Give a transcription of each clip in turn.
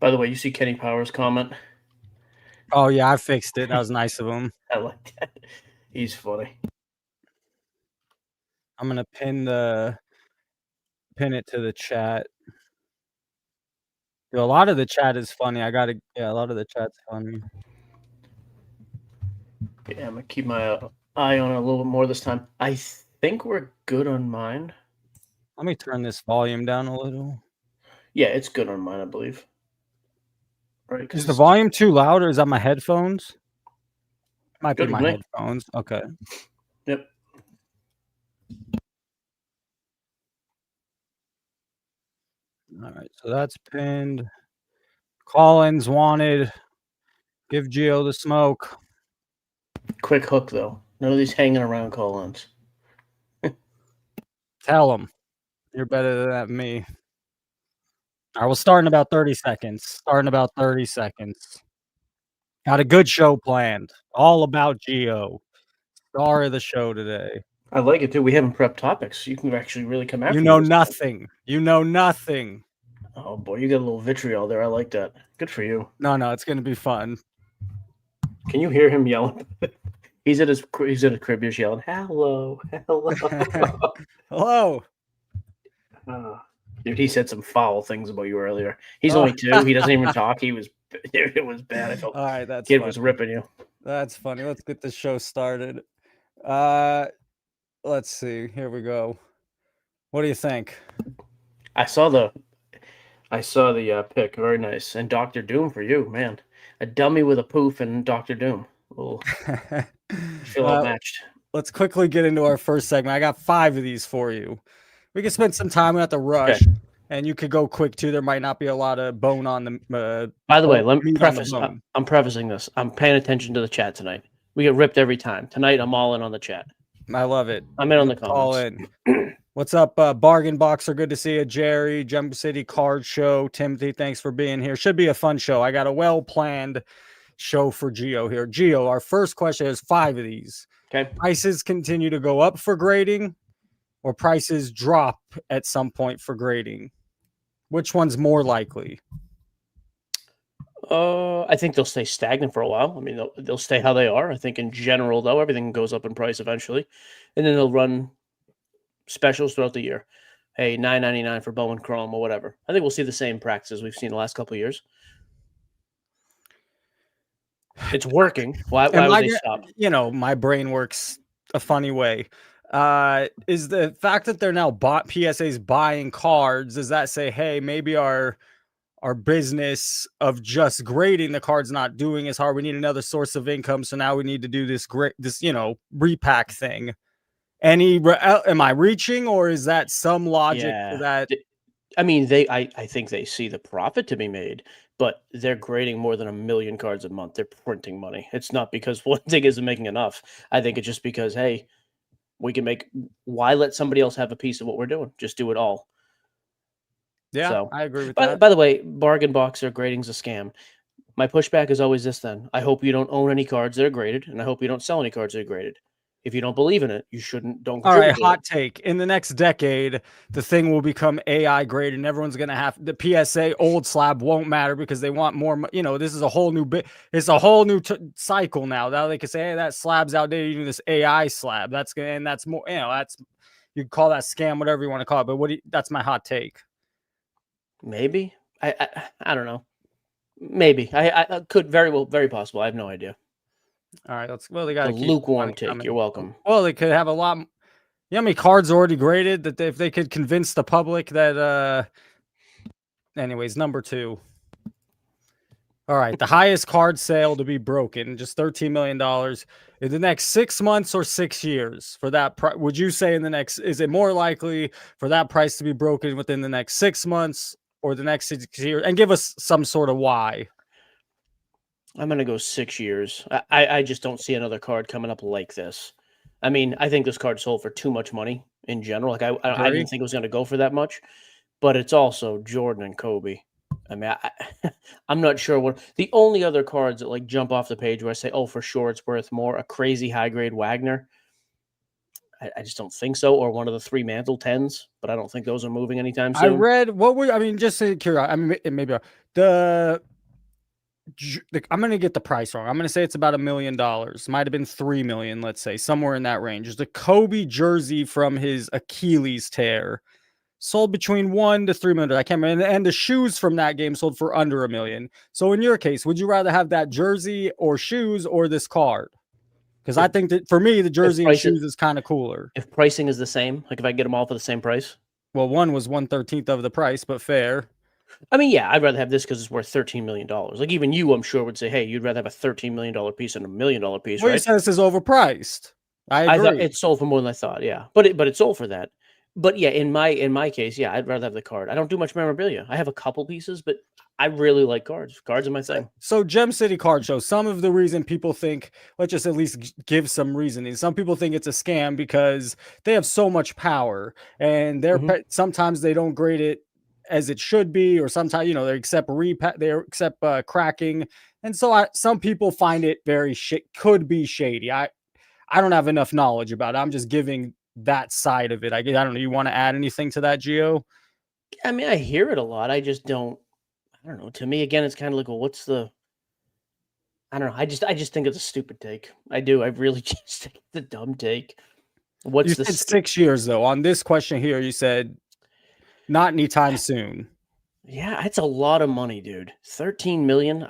By the way, you see Kenny Powers' comment? Oh, yeah, I fixed it. That was nice of him. I like that. He's funny. I'm going to pin it to the chat. A lot of the chat is funny. A lot of the chat's funny. Yeah, I'm going to keep my eye on it a little bit more this time. I think we're good on mine. Let me turn this volume down a little. Yeah, it's good on mine, I believe. Right, is the volume too loud, or is that my headphones? Might be my headphones. Okay. Yep. All right, so that's pinned. Collins wanted. Give Gio the smoke. Quick hook, though. None of these hanging around call-ins. Tell him. You're better than me. All right, we'll start in about 30 seconds. Got a good show planned. All about Gio. Star of the show today. I like it, too. We haven't prepped topics. You can actually really come after me. You know nothing. Oh, boy. You got a little vitriol there. I like that. Good for you. No, it's going to be fun. Can you hear him yelling? He's at his crib. He's yelling, "Hello, hello, hello." Dude, he said some foul things about you earlier. He's only 2. He doesn't even talk. It was bad. I felt all right. That's kid funny. was ripping you. That's funny. Let's get the show started. Let's see. Here we go. What do you think? I saw the pic. Very nice. And Dr. Doom for you, man. A dummy with a poof and Dr. Doom. Feel outmatched. Let's quickly get into our first segment. I got 5 of these for you. We can spend some time at the rush, okay. And you could go quick too. There might not be a lot of bone on the. By the way, let me preface. I'm prefacing this. I'm paying attention to the chat tonight. We get ripped every time. Tonight, I'm all in on the chat. I love it. I'm in on the comments. All in. What's up, Bargain Boxer? Good to see you, Jerry. Jump City Card Show. Timothy, thanks for being here. Should be a fun show. I got a well-planned show for Gio here. Gio, our first question is 5 of these. Okay. Prices continue to go up for grading, or prices drop at some point for grading? Which one's more likely? I think they'll stay stagnant for a while. I mean, they'll stay how they are. I think in general, though, everything goes up in price eventually, and then they'll run specials throughout the year. Hey, $9.99 for Bowman Chrome or whatever. I think we'll see the same practices we've seen the last couple of years. It's working. Why would they stop? You know, my brain works a funny way. Is the fact that they're now PSA's buying cards, does that say, hey, maybe our business of just grading the cards not doing as hard? We need another source of income, so now we need to do this repack thing. Am I reaching, or is that some logic to that? I mean, I think they see the profit to be made, but they're grading more than 1 million cards a month. They're printing money. It's not because one thing isn't making enough. I think it's just because, hey, we can make. Why let somebody else have a piece of what we're doing? Just do it all. Yeah, so, I agree with that. By the way, Bargain Boxer grading's a scam. My pushback is always this then. I hope you don't own any cards that are graded, and I hope you don't sell any cards that are graded. If you don't believe in it, you don't. All right, hot take. In the next decade, the thing will become AI graded, and everyone's going to have the PSA old slab won't matter because they want more. This is a whole new bit. It's a whole new cycle now. Now they can say, hey, that slab's outdated. You do this AI slab. That's more. That's, you call that scam, whatever you want to call it. But that's my hot take. Maybe I don't know. Maybe I could very possible. I have no idea. All right, they got a lukewarm take. You're welcome. Well, they could have a lot. You know how many cards already graded that if they could convince the public that. Anyways, number 2. All right, the highest card sale to be broken, just $13 million in the next 6 months or 6 years for that. Would you say is it more likely for that price to be broken within the next 6 months or the next 6 years? And give us some sort of why. I'm going to go 6 years. I just don't see another card coming up like this. I mean, I think this card sold for too much money in general. Like I didn't think it was going to go for that much, but it's also Jordan and Kobe. I mean, I'm not sure what the only other cards that like jump off the page where I say, oh, for sure it's worth more. A crazy high grade Wagner. I just don't think so. Or one of the 3 Mantle 10s, but I don't think those are moving anytime soon. I read just curious. I mean, maybe I'm going to get the price wrong. I'm going to say it's about $1 million. Might have been 3 million, let's say, somewhere in that range. There's the Kobe jersey from his Achilles tear. Sold between 1 to 3 million. I can't remember. And the shoes from that game sold for under $1 million. So in your case, would you rather have that jersey or shoes or this card? Because I think that for me, the jersey and shoes is kind of cooler. If pricing is the same, like if I get them all for the same price. Well, one was 1/13 of the price, but fair. I mean, yeah, I'd rather have this because it's worth $13 million. Like even you, I'm sure, would say, hey, you'd rather have a $13 million piece than $1 million piece, Well, right? you said this is overpriced. I agree. I thought it sold for more than I thought, yeah. But it sold for that. But yeah, in my case, yeah, I'd rather have the card. I don't do much memorabilia. I have a couple pieces, but I really like cards. Cards are my thing. So Gem City Card Show, some of the reason people think, let's just at least give some reasoning. Some people think it's a scam because they have so much power and sometimes they don't grade it as it should be, or sometimes, they accept cracking. And so some people find it could be shady. I don't have enough knowledge about it. I'm just giving that side of it. I don't know. You want to add anything to that, Gio? I mean, I hear it a lot. I just don't. I don't know. To me, again, it's kind of like, well, what's the? I don't know. I just think it's a stupid take. I do. I really just think it's a dumb take. You said 6 years though. On this question here, you said not anytime soon. Yeah, it's a lot of money, dude. 13 million.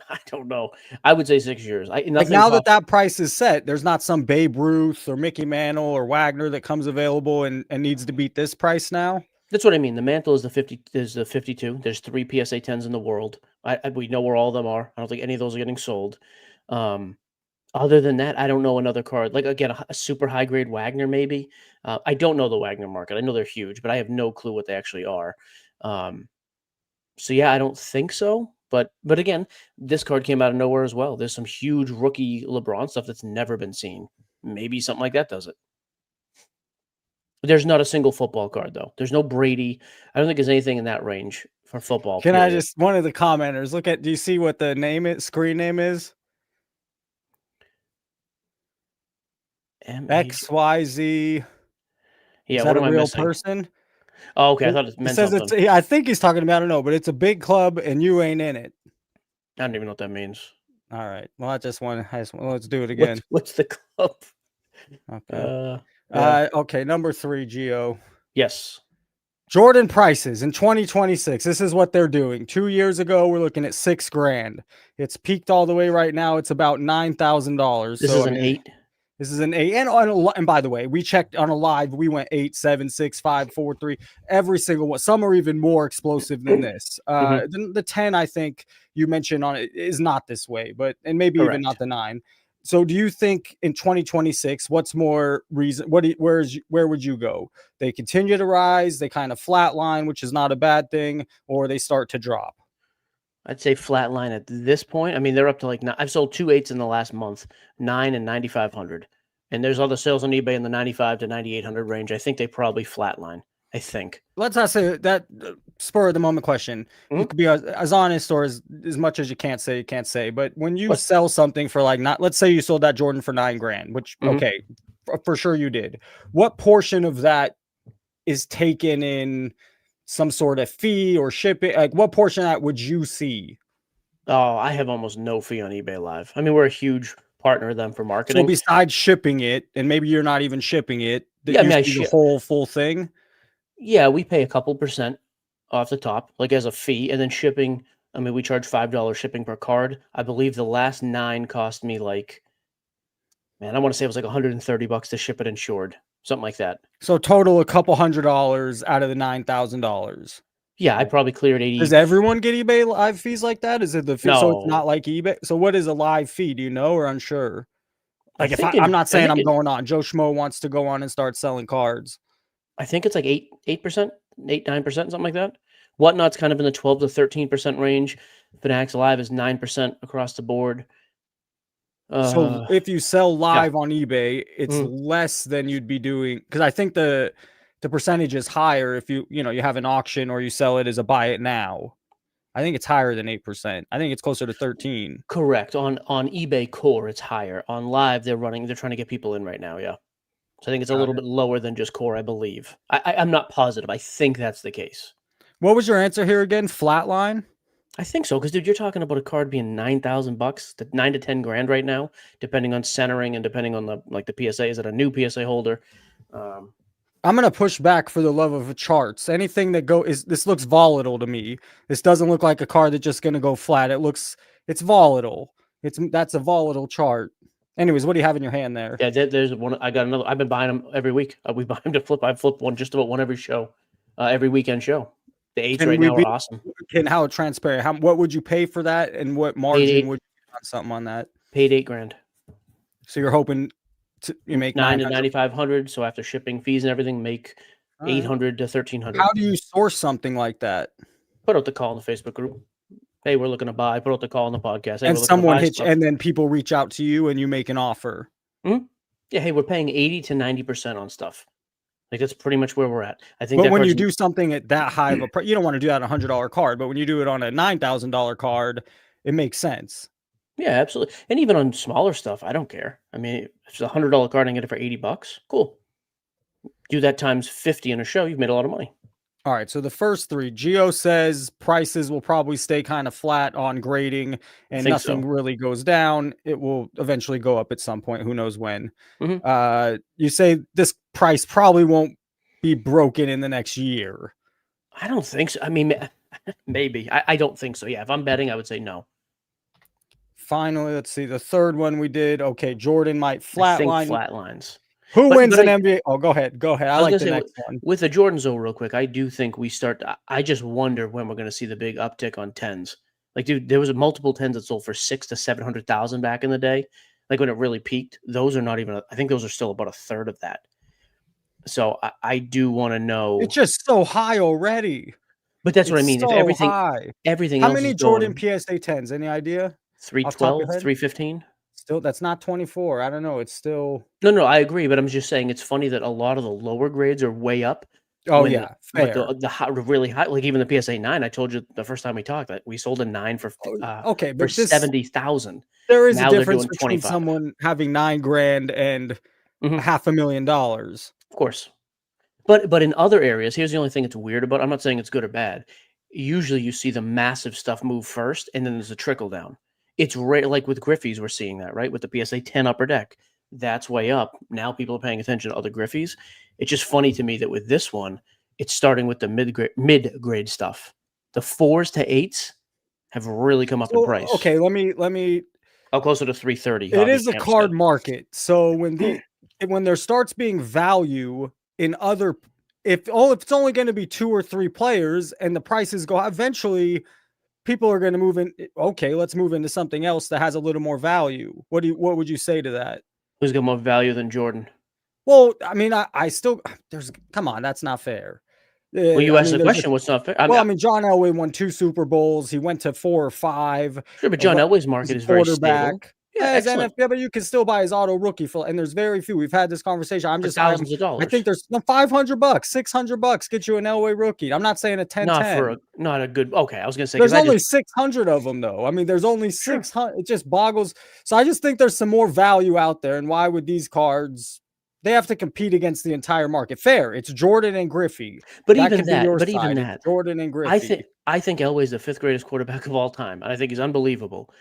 I don't know. I would say 6 years. Like now that price is set, there's not some Babe Ruth or Mickey Mantle or Wagner that comes available and needs to beat this price now. That's what I mean. The Mantle is the 52. There's 3 PSA 10s in the world. We know where all of them are. I don't think any of those are getting sold. Other than that, I don't know another card. Like again, a super high grade Wagner maybe. I don't know the Wagner market. I know they're huge, but I have no clue what they actually are. So yeah, I don't think so. But again, this card came out of nowhere as well. There's some huge rookie LeBron stuff that's never been seen. Maybe something like that does it. There's not a single football card though. There's no Brady. I don't think there's anything in that range for football. Can I just one of the commenters do you see what the screen name is? XYZ. Yeah, is that a real person? Oh, okay. I thought it meant something. I think he's talking about, I don't know, but it's a big club and you ain't in it. I don't even know what that means. All right. Well, let's do it again. What's the club? Okay. Okay. Number 3, Gio. Yes. Jordan prices in 2026. This is what they're doing. 2 years ago, we're looking at $6,000. It's peaked all the way right now. It's about $9,000. This is an 8. This is an 8. And by the way, we checked on a live. We went 8, 7, 6, 5, 4, 3. Every single one. Some are even more explosive than this. The 10, I think you mentioned on it, is not this way, and maybe even not the 9. So do you think in 2026, what's more reason? Where would you go? They continue to rise, they kind of flatline, which is not a bad thing, or they start to drop? I'd say flatline at this point. I mean, they're up to like, I've sold 2 8s in the last month, 9 and 9,500. And there's other sales on eBay in the 95 to 9,800 range. I think they probably flatline. I think. Let's not say that spur of the moment question. You could be as honest or as much as you can't say. But when you sell something for let's say you sold that Jordan for $9,000, which okay, for sure you did. What portion of that is taken in some sort of fee or shipping? Like what portion of that would you see? Oh, I have almost no fee on eBay Live. I mean, we're a huge partner of them for marketing. So besides shipping it, and maybe you're not even shipping it, the whole full thing. Yeah, we pay a couple % off the top, like as a fee, and then shipping. I mean, we charge $5 shipping per card. I believe the last 9 cost me like, man, I want to say it was like $130 to ship it insured, something like that. So total a couple $100 out of the $9,000. Yeah, I probably cleared 80. Does everyone get eBay Live fees like that? Is it the fee? No. So it's not like eBay. So what is a live fee? Do you know or unsure? Like I'm not saying I'm going on. Joe Schmo wants to go on and start selling cards. I think it's like 8%, 9%, something like that. Whatnot's kind of in the 12 to 13% range. Fanatics Live is 9% across the board. So if you sell live on eBay, it's less than you'd be doing, because I think the percentage is higher if you have an auction or you sell it as a buy it now. I think it's higher than 8%. I think it's closer to 13. Correct. On eBay Core, it's higher. On Live, they're trying to get people in right now. Yeah. So I think it's a little bit lower than just Core, I believe. I'm not positive. I think that's the case. What was your answer here again? Flatline? I think so, because dude, you're talking about a card being $9,000 to 9 to 10 grand right now, depending on centering and depending on the PSA. Is it a new PSA holder? Um, I'm gonna push back for the love of the charts. Anything that this looks volatile to me. This doesn't look like a card that's just gonna go flat. It's volatile. That's a volatile chart. Anyways, what do you have in your hand there? yeah, there's one. I got another. I've been buying them every week. We buy them to flip. I flip one just about one every show, every weekend show. The eights Can right we now be are awesome. can how transparent? What would you pay for that, and what Paid margin eight. would you get on something on that? Paid 8 grand. So you're hoping you make 9 to 900. 9,500. So after shipping fees and everything, make All right. 800 to 1,300. How do you source something like that? Put out the call in the Facebook group. Hey, we're looking to buy. Put out the call in the podcast. Hey, And we're looking to someone buy hits, stuff. and then people reach out to you, and you make an offer. Yeah, hey, we're paying 80 to 90% on stuff. Like that's pretty much where we're at. I think. But that when you card's do something at that high of a price, you don't want to do that on a $100 card. But when you do it on a $9,000 card, it makes sense. yeah, absolutely. And even on smaller stuff, I don't care. I mean, if it's $100 card and I get it for $80, cool. Do that times 50 in a show, you've made a lot of money. All right, so the first three, Gio says prices will probably stay kind of flat on grading and nothing so. really goes down. It will eventually go up at some point. Who knows when? Mhm. You say this price probably won't be broken in the next year. I don't think so. I mean, maybe. I don't think so. Yeah, if I'm betting, I would say no. Finally, let's see. The third one we did. Okay, Jordan might I think flatline. flatlines. Who But wins but an I NBA? Oh, go ahead. Go ahead. I I was like gonna the say next one. with the Jordans though, real quick, I do think we start. I just wonder when we're gonna see the big uptick on tens. Like, dude, there was multiple tens that sold for 6 to 700,000 back in the day. Like when it really peaked, those are not even. I think those are still about a third of that. So I do want to It's know. just so high already. But that's what I It's mean. If so everything high. everything How else is many Jordan going PSA 10s? Any idea? three Off the top of your twelve, head? 315. Still, that's not 24. I don't know. It's still. No, I agree, but I'm just saying it's funny that a lot of the lower grades are way up Oh when yeah, but fair. really high, like even the PSA 9, I told you the first time we talked that we sold a 9 Okay, for but 70,000. there is a Now they're difference doing between 25. someone having 9 grand and Mhm, $500,000. of course. But in other areas, here's the only thing that's weird about I'm not saying it's good or bad. Usually you see the massive stuff move first, and then there's a trickle down. It's rare, like with Griffies, we're seeing that, right? With the PSA 10 upper deck. That's way up. Now people are paying attention to other Griffies. It's just funny to me that with this one, it's starting with the mid grade stuff. The 4s to 8s have really come up in So price. okay, let me. How closer to 330, It Hobby is a Champ said. card market, so when there starts being value in other, if it's only going to be 2 or 3 players and the prices go, eventually people are going to move in. Okay, let's move into something else that has a little more value. What would you say to that? Who's got more value than Jordan? Well, I mean, I still come on, that's not fair. Well, you I asked mean, the question. What's not fair? well, I mean, John Elway won 2 Super Bowls. He went to 4 or 5. Sure, but John Elway's He's market a is very stable. quarterback. Yeah, His excellent. NFL, but you can still buy his auto rookie for, and there's very few. We've had this conversation. For thousands of I think dollars. there's no $500, $600 get you an Elway rookie. I'm not saying a 10-10. Not a good okay, I was gonna say because There's I just only 600 of them, though. I mean, there's only sure. 600. It just boggles. So I just think there's some more value out there. And why would these cards? They have to compete against the entire market. Fair. It's Jordan and Griffey. That could be your side. It's Jordan and Griffey. I think Elway's the 5th greatest quarterback of all time, and I think he's unbelievable.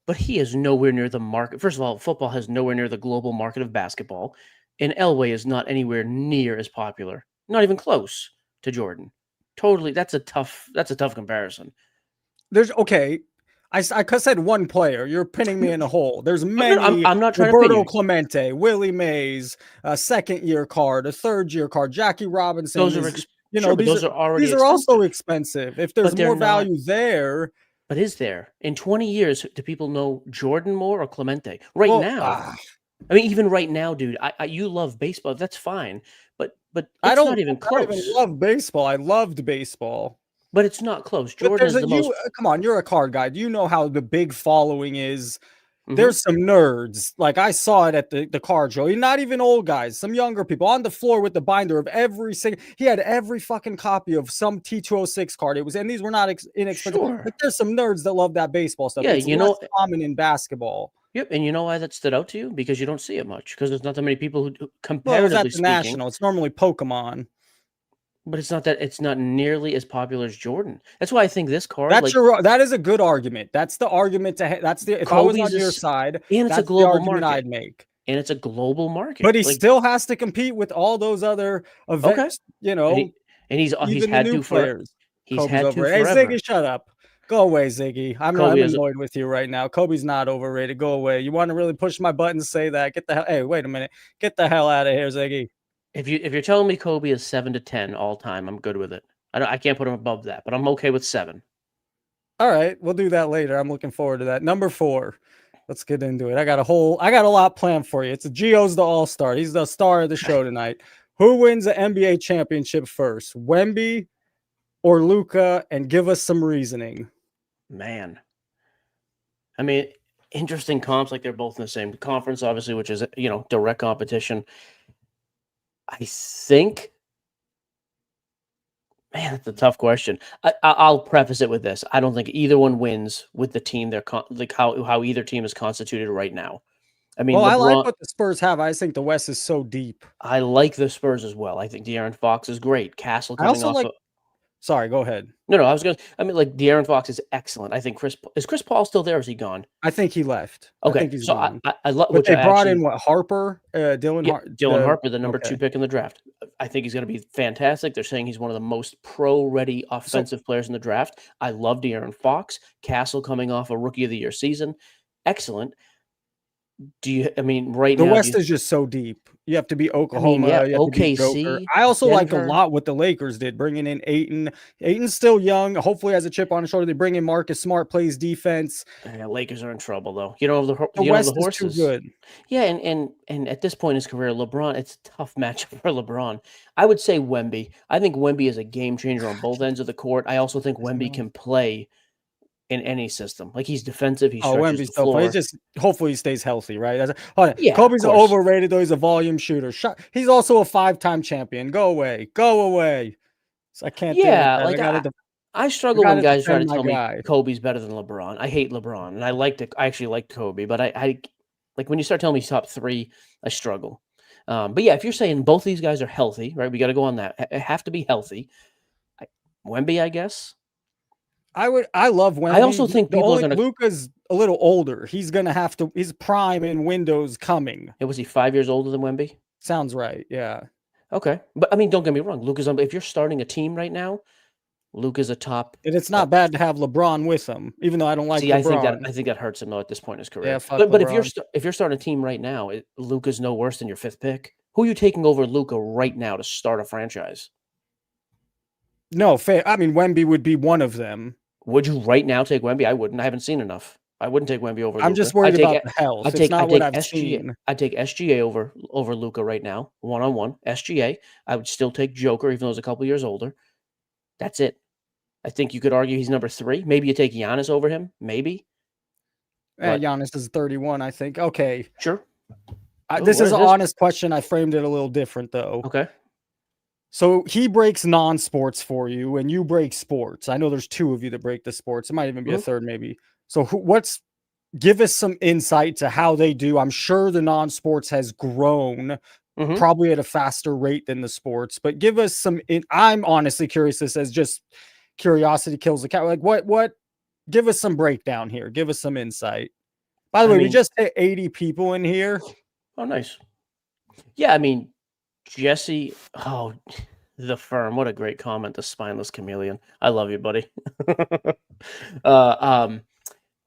But he is nowhere near the market. First of all, football has nowhere near the global market of basketball, and Elway is not anywhere near as popular. Not even close to Jordan. Totally, that's a tough comparison. There's okay. I said one player. You're pinning me in a hole. There's No, many. I'm not trying to pin Roberto you. Clemente, Willie Mays, a second-year card, a third-year card. Jackie Robinson Those are is. sure, but those are already These are also expensive. expensive. If there's But they're more not. value there, But is there? In 20 years, do people know Jordan more or Clemente? Right well, now, I mean, even right now, dude, you love baseball. That's fine, but I it's don't. not even I don't even close. love baseball. I loved baseball. But it's not close. But Jordan there's is a the most. come on, you're a card guy. Do you know how the big following is? Mhm. There's some nerds. Like I saw it at the card show. Not even old guys, some younger people on the floor with the binder of every single. He had every fucking copy of some T206 card. It was, and these were not inexpensive. But Sure. there's some nerds that love that baseball stuff. Yeah, It's less common in basketball. yep, and you know why that stood out to you? Because you don't see it much. Because there's not that many people who, Well, it was at comparatively the speaking. National. It's normally Pokemon. But it's not nearly as popular as Jordan. That's why I think this card, That's like your that is a good argument. That's the argument that's the if I was Kobe's on a your s side, and it's a that's the global argument market, I'd make. and it's a global market. But he Like, still has to compete with all those other okay, events, and he's even the had new to for players. he's Kobe's had to overrated. Hey, forever. Ziggy, shut up. Go away, Ziggy. I'm Kobe is annoyed with you right now. Kobe's not overrated. Go away. You want to really push my buttons? Say that. Get the hell. Hey, wait a minute. Get the hell out of here, Ziggy. if you're telling me Kobe is 7 to 10 all time, I'm good with it. I can't put him above that, but I'm okay with 7. All right, we'll do that later. I'm looking forward to that. Number 4. Let's get into it. I got a lot planned for you. It's a Gio's the all-star. He's the star of the show tonight. Who wins the NBA championship first? Wemby or Luka? And give us some reasoning. Man. I mean, interesting comps, like they're both in the same conference, obviously, which is, direct competition. I think, man, that's a tough question. I'll preface it with this: I don't think either one wins with the team like how either team is constituted right now. I mean, Well, I like LeBron. what the Spurs have. I just think the West is so deep. I like the Spurs as well. I think De'Aaron Fox is great. Castle I coming also off like. of. Sorry, go ahead. No, I was gonna. I mean, like De'Aaron Fox is excellent. I think Chris Paul still there? Or is he gone? I think he left. I Okay, think he's so I gone. I, I love But which they I brought actually in what Harper, Dylan Yeah, Harper. Dylan Harper, the number 2 Okay. pick in the draft. I think he's going to be fantastic. They're saying he's one of the most pro-ready So offensive players in the draft. I love De'Aaron Fox. Castle coming off a Rookie of the Year season. Excellent. I mean, right the now, West is just so deep. You have to be yeah, Oklahoma. You have to be Joker. OKC, I also like a Denver. lot what the Lakers did, bringing in Aiton. Aiton's still young. Hopefully, has a chip on his shoulder. They bring in Marcus Smart, plays defense. Yeah, Lakers are in trouble though. The You don't have the West is too horses. good. Yeah, and at this point in his career, LeBron, it's a tough matchup for LeBron. I would say Wemby. I think Wemby is a game changer on both ends of the court. I also think Wemby can play in any system. Like, he's defensive, he Oh, stretches Wemby's the so funny. It's floor. just hopefully he stays healthy, right? Hold on. Yeah, of Kobe's course. overrated though. He's a volume shooter. He's also a 5-time champion. Go away. Go away. So I can't deal with Yeah, that. like, I I struggle when gotta guys try defend to my tell me guy. Kobe's better than LeBron. I hate LeBron, and I actually like Kobe, but I like, when you start telling me top 3, I struggle. But yeah, if you're saying both these guys are healthy, right, we gotta go on that. Have to be healthy. I Wemby, I guess. I love I Wemby. also think The people are only gonna Luka's a little older. He's gonna have to his prime in Windows coming. was he 5 years older than Wemby? Sounds right. Yeah. Okay. But, I mean, don't get me wrong, Luka's if you're starting a team right now, Luka's a top. And it's not bad to have LeBron with him, even though I don't like See, LeBron. I think that hurts him though at this point in his Yeah, career. fuck But if LeBron. if you're starting a team right now, Luka's no worse than your 5th pick. Who are you taking over Luka right now to start a franchise? No, fair. I mean, Wemby would be one of them. Would you right now take Wemby? I wouldn't. I haven't seen enough. I wouldn't take Wemby over I'm just Luka. worried about the health. It's I not what take I've SGA. seen. I take SGA over Luka right now, 1-on-1. SGA. I would still take Joker, even though he's a couple years older. That's it. I think you could argue he's number 3. Maybe you take Giannis over him. Maybe. But Giannis is 31, I think. Okay. sure. This What is is an this? honest question. I framed it a little different, though. Okay. So he breaks non-sports for you, and you break sports. I know there's 2 of you that break the sports. It might even be a Mhm. third, maybe. So give us some insight to how they do. I'm sure the non-sports has grown Mhm. probably at a faster rate than the sports, but give us some. I'm honestly curious. This as just curiosity kills the cat. Like what? Give us some breakdown here. Give us some insight. By the I way, we mean, just hit 80 people in here. oh, nice. Yeah, I mean, Jesse, oh, the firm. What a great comment, the spineless chameleon. I love you, buddy. uh, um,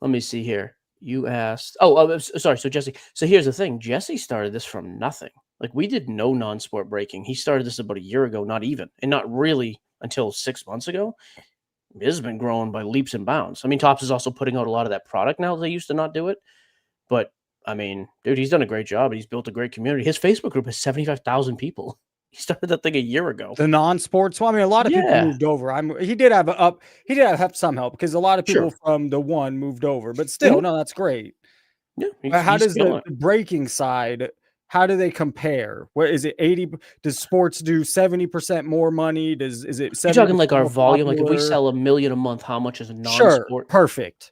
let me see here. You asked. Sorry. So Jesse. So here's the thing. Jesse started this from nothing. Like, we did no non-sport breaking. He started this about a year ago, not even, and not really until 6 months ago. It has been growing by leaps and bounds. I mean, Topps is also putting out a lot of that product now. They used to not do it, but I mean, dude, he's done a great job. He's built a great community. His Facebook group has 75,000 people. He started that thing a year ago. The non-sports. Well, I mean, a lot of people Yeah, moved over. He did have He did have some help because a lot of people sure. from the one moved over. But still, Mhm. no, that's great. Yeah, How he's does killing it. the breaking side? How do they compare? What is it? 80? Does sports do 70% more money? Is it You're talking 70% like our more volume. Like, if we popular? sell 1 million a month, how much is a Sure, non-sport? perfect.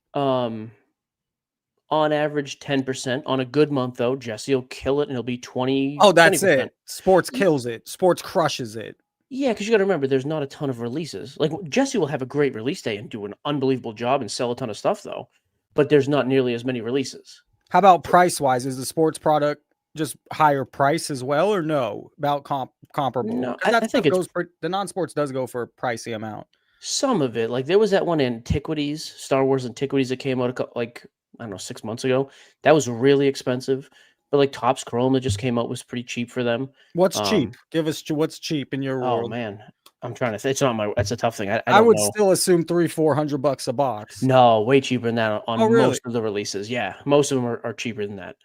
On average, 10%. On a good month, though, Jesse will kill it, and it'll be 20 Oh, that's 20%. it. Sports kills it. Sports crushes it. Yeah, because you got to remember, there's not a ton of releases. Like Jesse will have a great release day and do an unbelievable job and sell a ton of stuff, though. But there's not nearly as many releases. How about price wise? Is the sports product just higher price as well, or no? About comparable? No, Because that I stuff think it's goes for the non-sports does go for a pricey amount. some of it. Like there was that one Antiquities, Star Wars Antiquities that came out like I don't know 6 months ago. That was really expensive. But like Topps Chrome that just came out was pretty cheap for them. What's cheap? Give us what's cheap in your Oh world. man, I'm trying to. It's not my. That's a tough thing. I I don't would know. still assume $300-400 a box. No, way cheaper than that Oh, on really? most of the releases. Yeah, most of them are cheaper than that.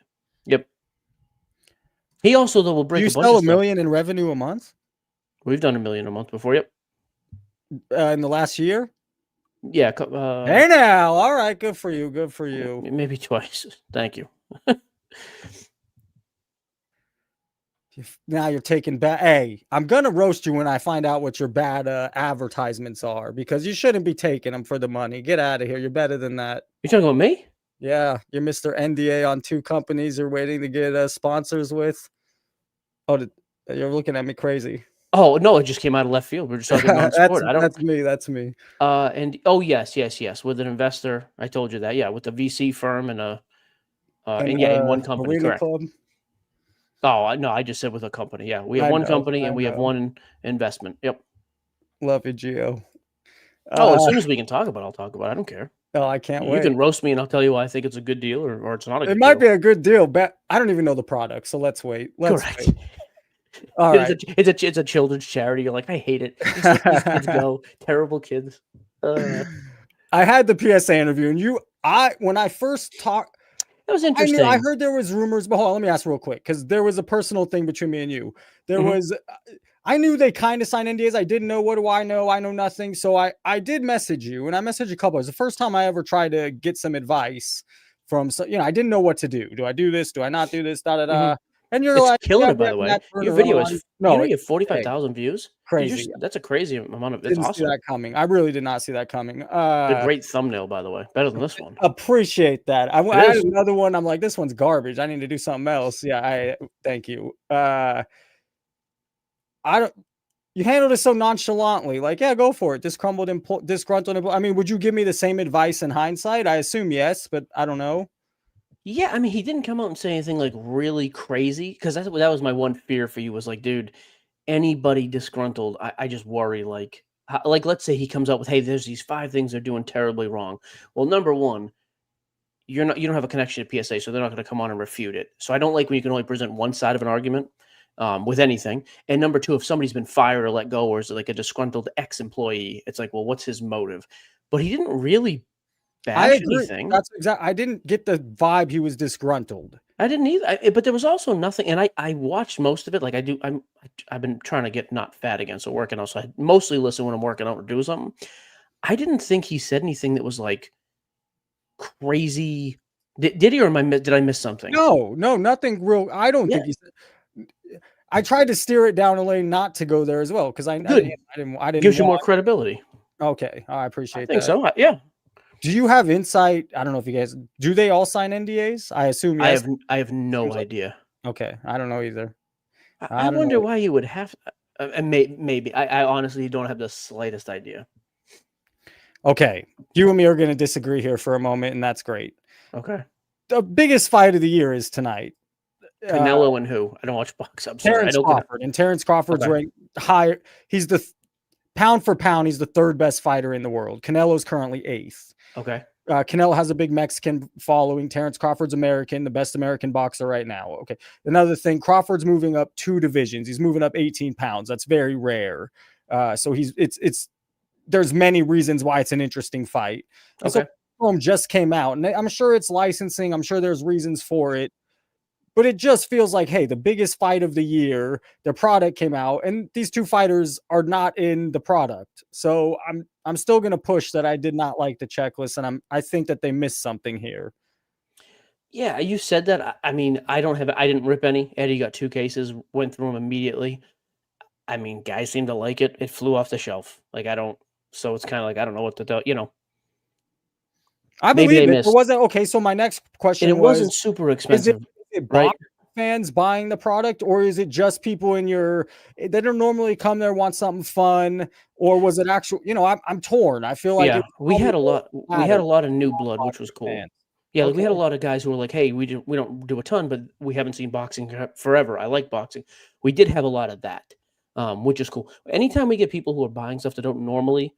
Yep. He also though will Do break you a bunch sell of a stuff. million in revenue a month We've done $1 million a month before. Yep. in the last year? Yeah. Hey now, all right, good for you, good for you. Maybe twice. Thank you. Now you're taking bad. Hey, I'm gonna roast you when I find out what your bad advertisements are because you shouldn't be taking them for the money. Get out of here. You're better than that. You talking about me? Yeah, you're Mr. NDA on 2 companies you're waiting to get sponsors with. Oh, you're looking at me crazy. Oh no, it just came out of left field. We're just talking non-sport. I don't. That's me. That's me. And oh yes, with an investor. I told you that. Yeah, with a VC firm and a And and yeah, in one company. Arena Correct. Club. Oh no, I just said with a company. Yeah, we have I one know. company I and we have know. one investment. Yep. Love you, Gio. Oh, as soon as we can talk about it, I'll talk about it. I don't care. Oh, I can't You wait. can roast me and I'll tell you why I think it's a good deal or it's not a It good might deal. be a good deal, but I don't even know the product, so let's wait. Correct. Wait. All right. It's a children's charity. You're like, I hate it. Just let these kids go. Terrible kids. I had the PSA interview, and when I first talked, That was I interesting. heard there was rumors, but hold on, let me ask real quick because there was a personal thing between me and you. There Mhm. was, I knew they kind of signed NDAs. I didn't know. What do I know? I know nothing. So I did message you, and I messaged a couple. It was the first time I ever tried to get some advice from. I didn't know what to do. Do I do this? Do I not do this? Da da da. Mhm. And you're It's like, killing yeah, it, we by have the way. that turn Your video around. is No, you have hey, 45,000 views. crazy. That's a crazy amount of. It's Didn't see awesome. that coming. I really did not see that coming. It's a great thumbnail, by the way. Better than this one. Appreciate that. I It had is. another one. I'm like, this one's garbage. I need to do something else. Yeah, I thank you. I don't. You handled it so nonchalantly. Like, yeah, go for it. Disgruntled. I mean, would you give me the same advice in hindsight? I assume yes, but I don't know. Yeah, I mean, he didn't come out and say anything like really crazy because that was my one fear for you was like, dude, anybody disgruntled, I just worry like let's say he comes up with, hey, there's these 5 things they're doing terribly wrong. Well, number one, you don't have a connection to PSA, so they're not going to come on and refute it. So I don't like when you can only present one side of an argument with anything. And number two, if somebody's been fired or let go, or is it like a disgruntled ex-employee, it's like, well, what's his motive? But he didn't really I bash agree. anything. That's exactly. I didn't get the vibe he was disgruntled. I didn't either, but there was also nothing, and I watched most of it. Like I do, I've been trying to get not fat again, so working out. So I mostly listen when I'm working out or do something. I didn't think he said anything that was like crazy. Did he, or did I miss something? No, nothing real. I don't Yeah, think he said. I tried to steer it down a lane not to go there as well because good. I didn't Gives you more want. credibility. Okay, I I appreciate think that. so. Yeah, Do you have insight? I don't know if you guys do. They all sign NDAs? I assume yes. I have no Seems like idea. okay. I don't know either. I I don't wonder know. why you would have. And maybe I honestly don't have the slightest idea. Okay, you and me are going to disagree here for a moment, and that's great. Okay, The biggest fight of the year is tonight. Canelo and who? I don't watch box. I'm sorry, I Terrence don't. Crawford, and Terrence Crawford's Okay, ranked higher. He's the pound for pound. He's the third best fighter in the world. Canelo's currently eighth. okay, Canelo has a big Mexican following. Terrence Crawford's American, the best American boxer right now. Okay. Another thing, Crawford's moving up 2 divisions. He's moving up 18 pounds. That's very rare. So there's many reasons why it's an interesting fight. And so okay. film just came out, and I'm sure it's licensing. I'm sure there's reasons for it. But it just feels like, hey, the biggest fight of the year, their product came out, and these two fighters are not in the product. So I'm still gonna push that I did not like the checklist, and I think that they missed something here. Yeah, you said that. I mean, I didn't rip any. Eddie got 2 cases, went through them immediately. I mean, guys seem to like it. It flew off the shelf. Like I don't. So it's kind of like I don't know what to tell. I Maybe believe they it. There missed, wasn't okay. So my next and question it wasn't was, super is expensive, it right? box? fans buying the product, or is it just people in your they don't normally come there want something fun, or was it actual? I'm torn. I feel like it Yeah, was probably more we had matter a lot of new blood, which was cool. fans. Yeah, like, we Okay, had a lot of guys who were like, "Hey, we don't do a ton, but we haven't seen boxing forever. I like boxing." We did have a lot of that, which is cool. Anytime we get people who are buying stuff that don't normally,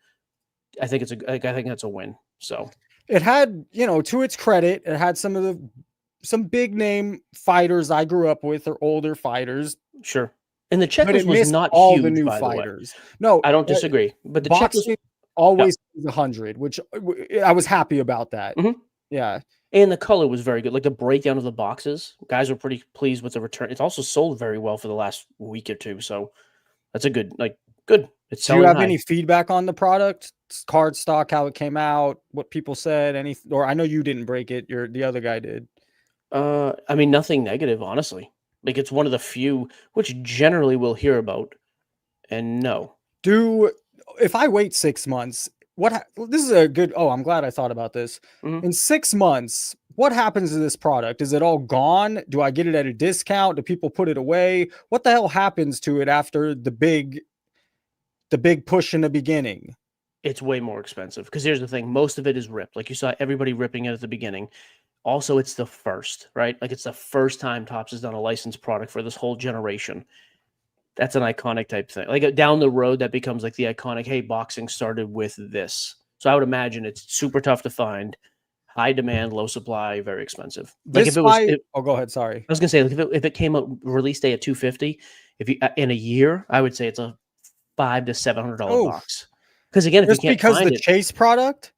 I think that's a win. So it had to its credit, it had some big name fighters I grew up with or older fighters, sure. And the but it checklist was missed not all the huge, new by the way. fighters. No, I don't disagree, but the checklist, boxing yeah, always was 100, which I was happy about that. mhm. Yeah. And the color was very good. Like the breakdown of the boxes, guys were pretty pleased with the return. It's also sold very well for the last week or two, so that's a good. It's Do you selling have high. any feedback on the product? Card stock, how it came out, what people said, or I know you didn't break it, the other guy did. I mean, nothing negative, honestly. Like it's one of the few which generally we'll hear about, and no. Do If I wait 6 months, this is a good I'm glad I thought about this. Mhm. In 6 months, what happens to this product? Is it all gone? Do I get it at a discount? Do people put it away? What the hell happens to it after the big push in the beginning? It's way more expensive because here's the thing: most of it is ripped. Like you saw everybody ripping it at the beginning. Also, it's the first, right? Like it's the first time Topps has done a licensed product for this whole generation. That's an iconic type thing. Like down the road, that becomes like the iconic. Hey, boxing started with this. So I would imagine it's super tough to find, high demand, low supply, very expensive. Like This fight Oh, go ahead, sorry. I was gonna say, like, if it came out release day at 250, if you in a year, I would say it's a $500 to $700 Oh, box. Because again, if you just can't because find the it, Chase product?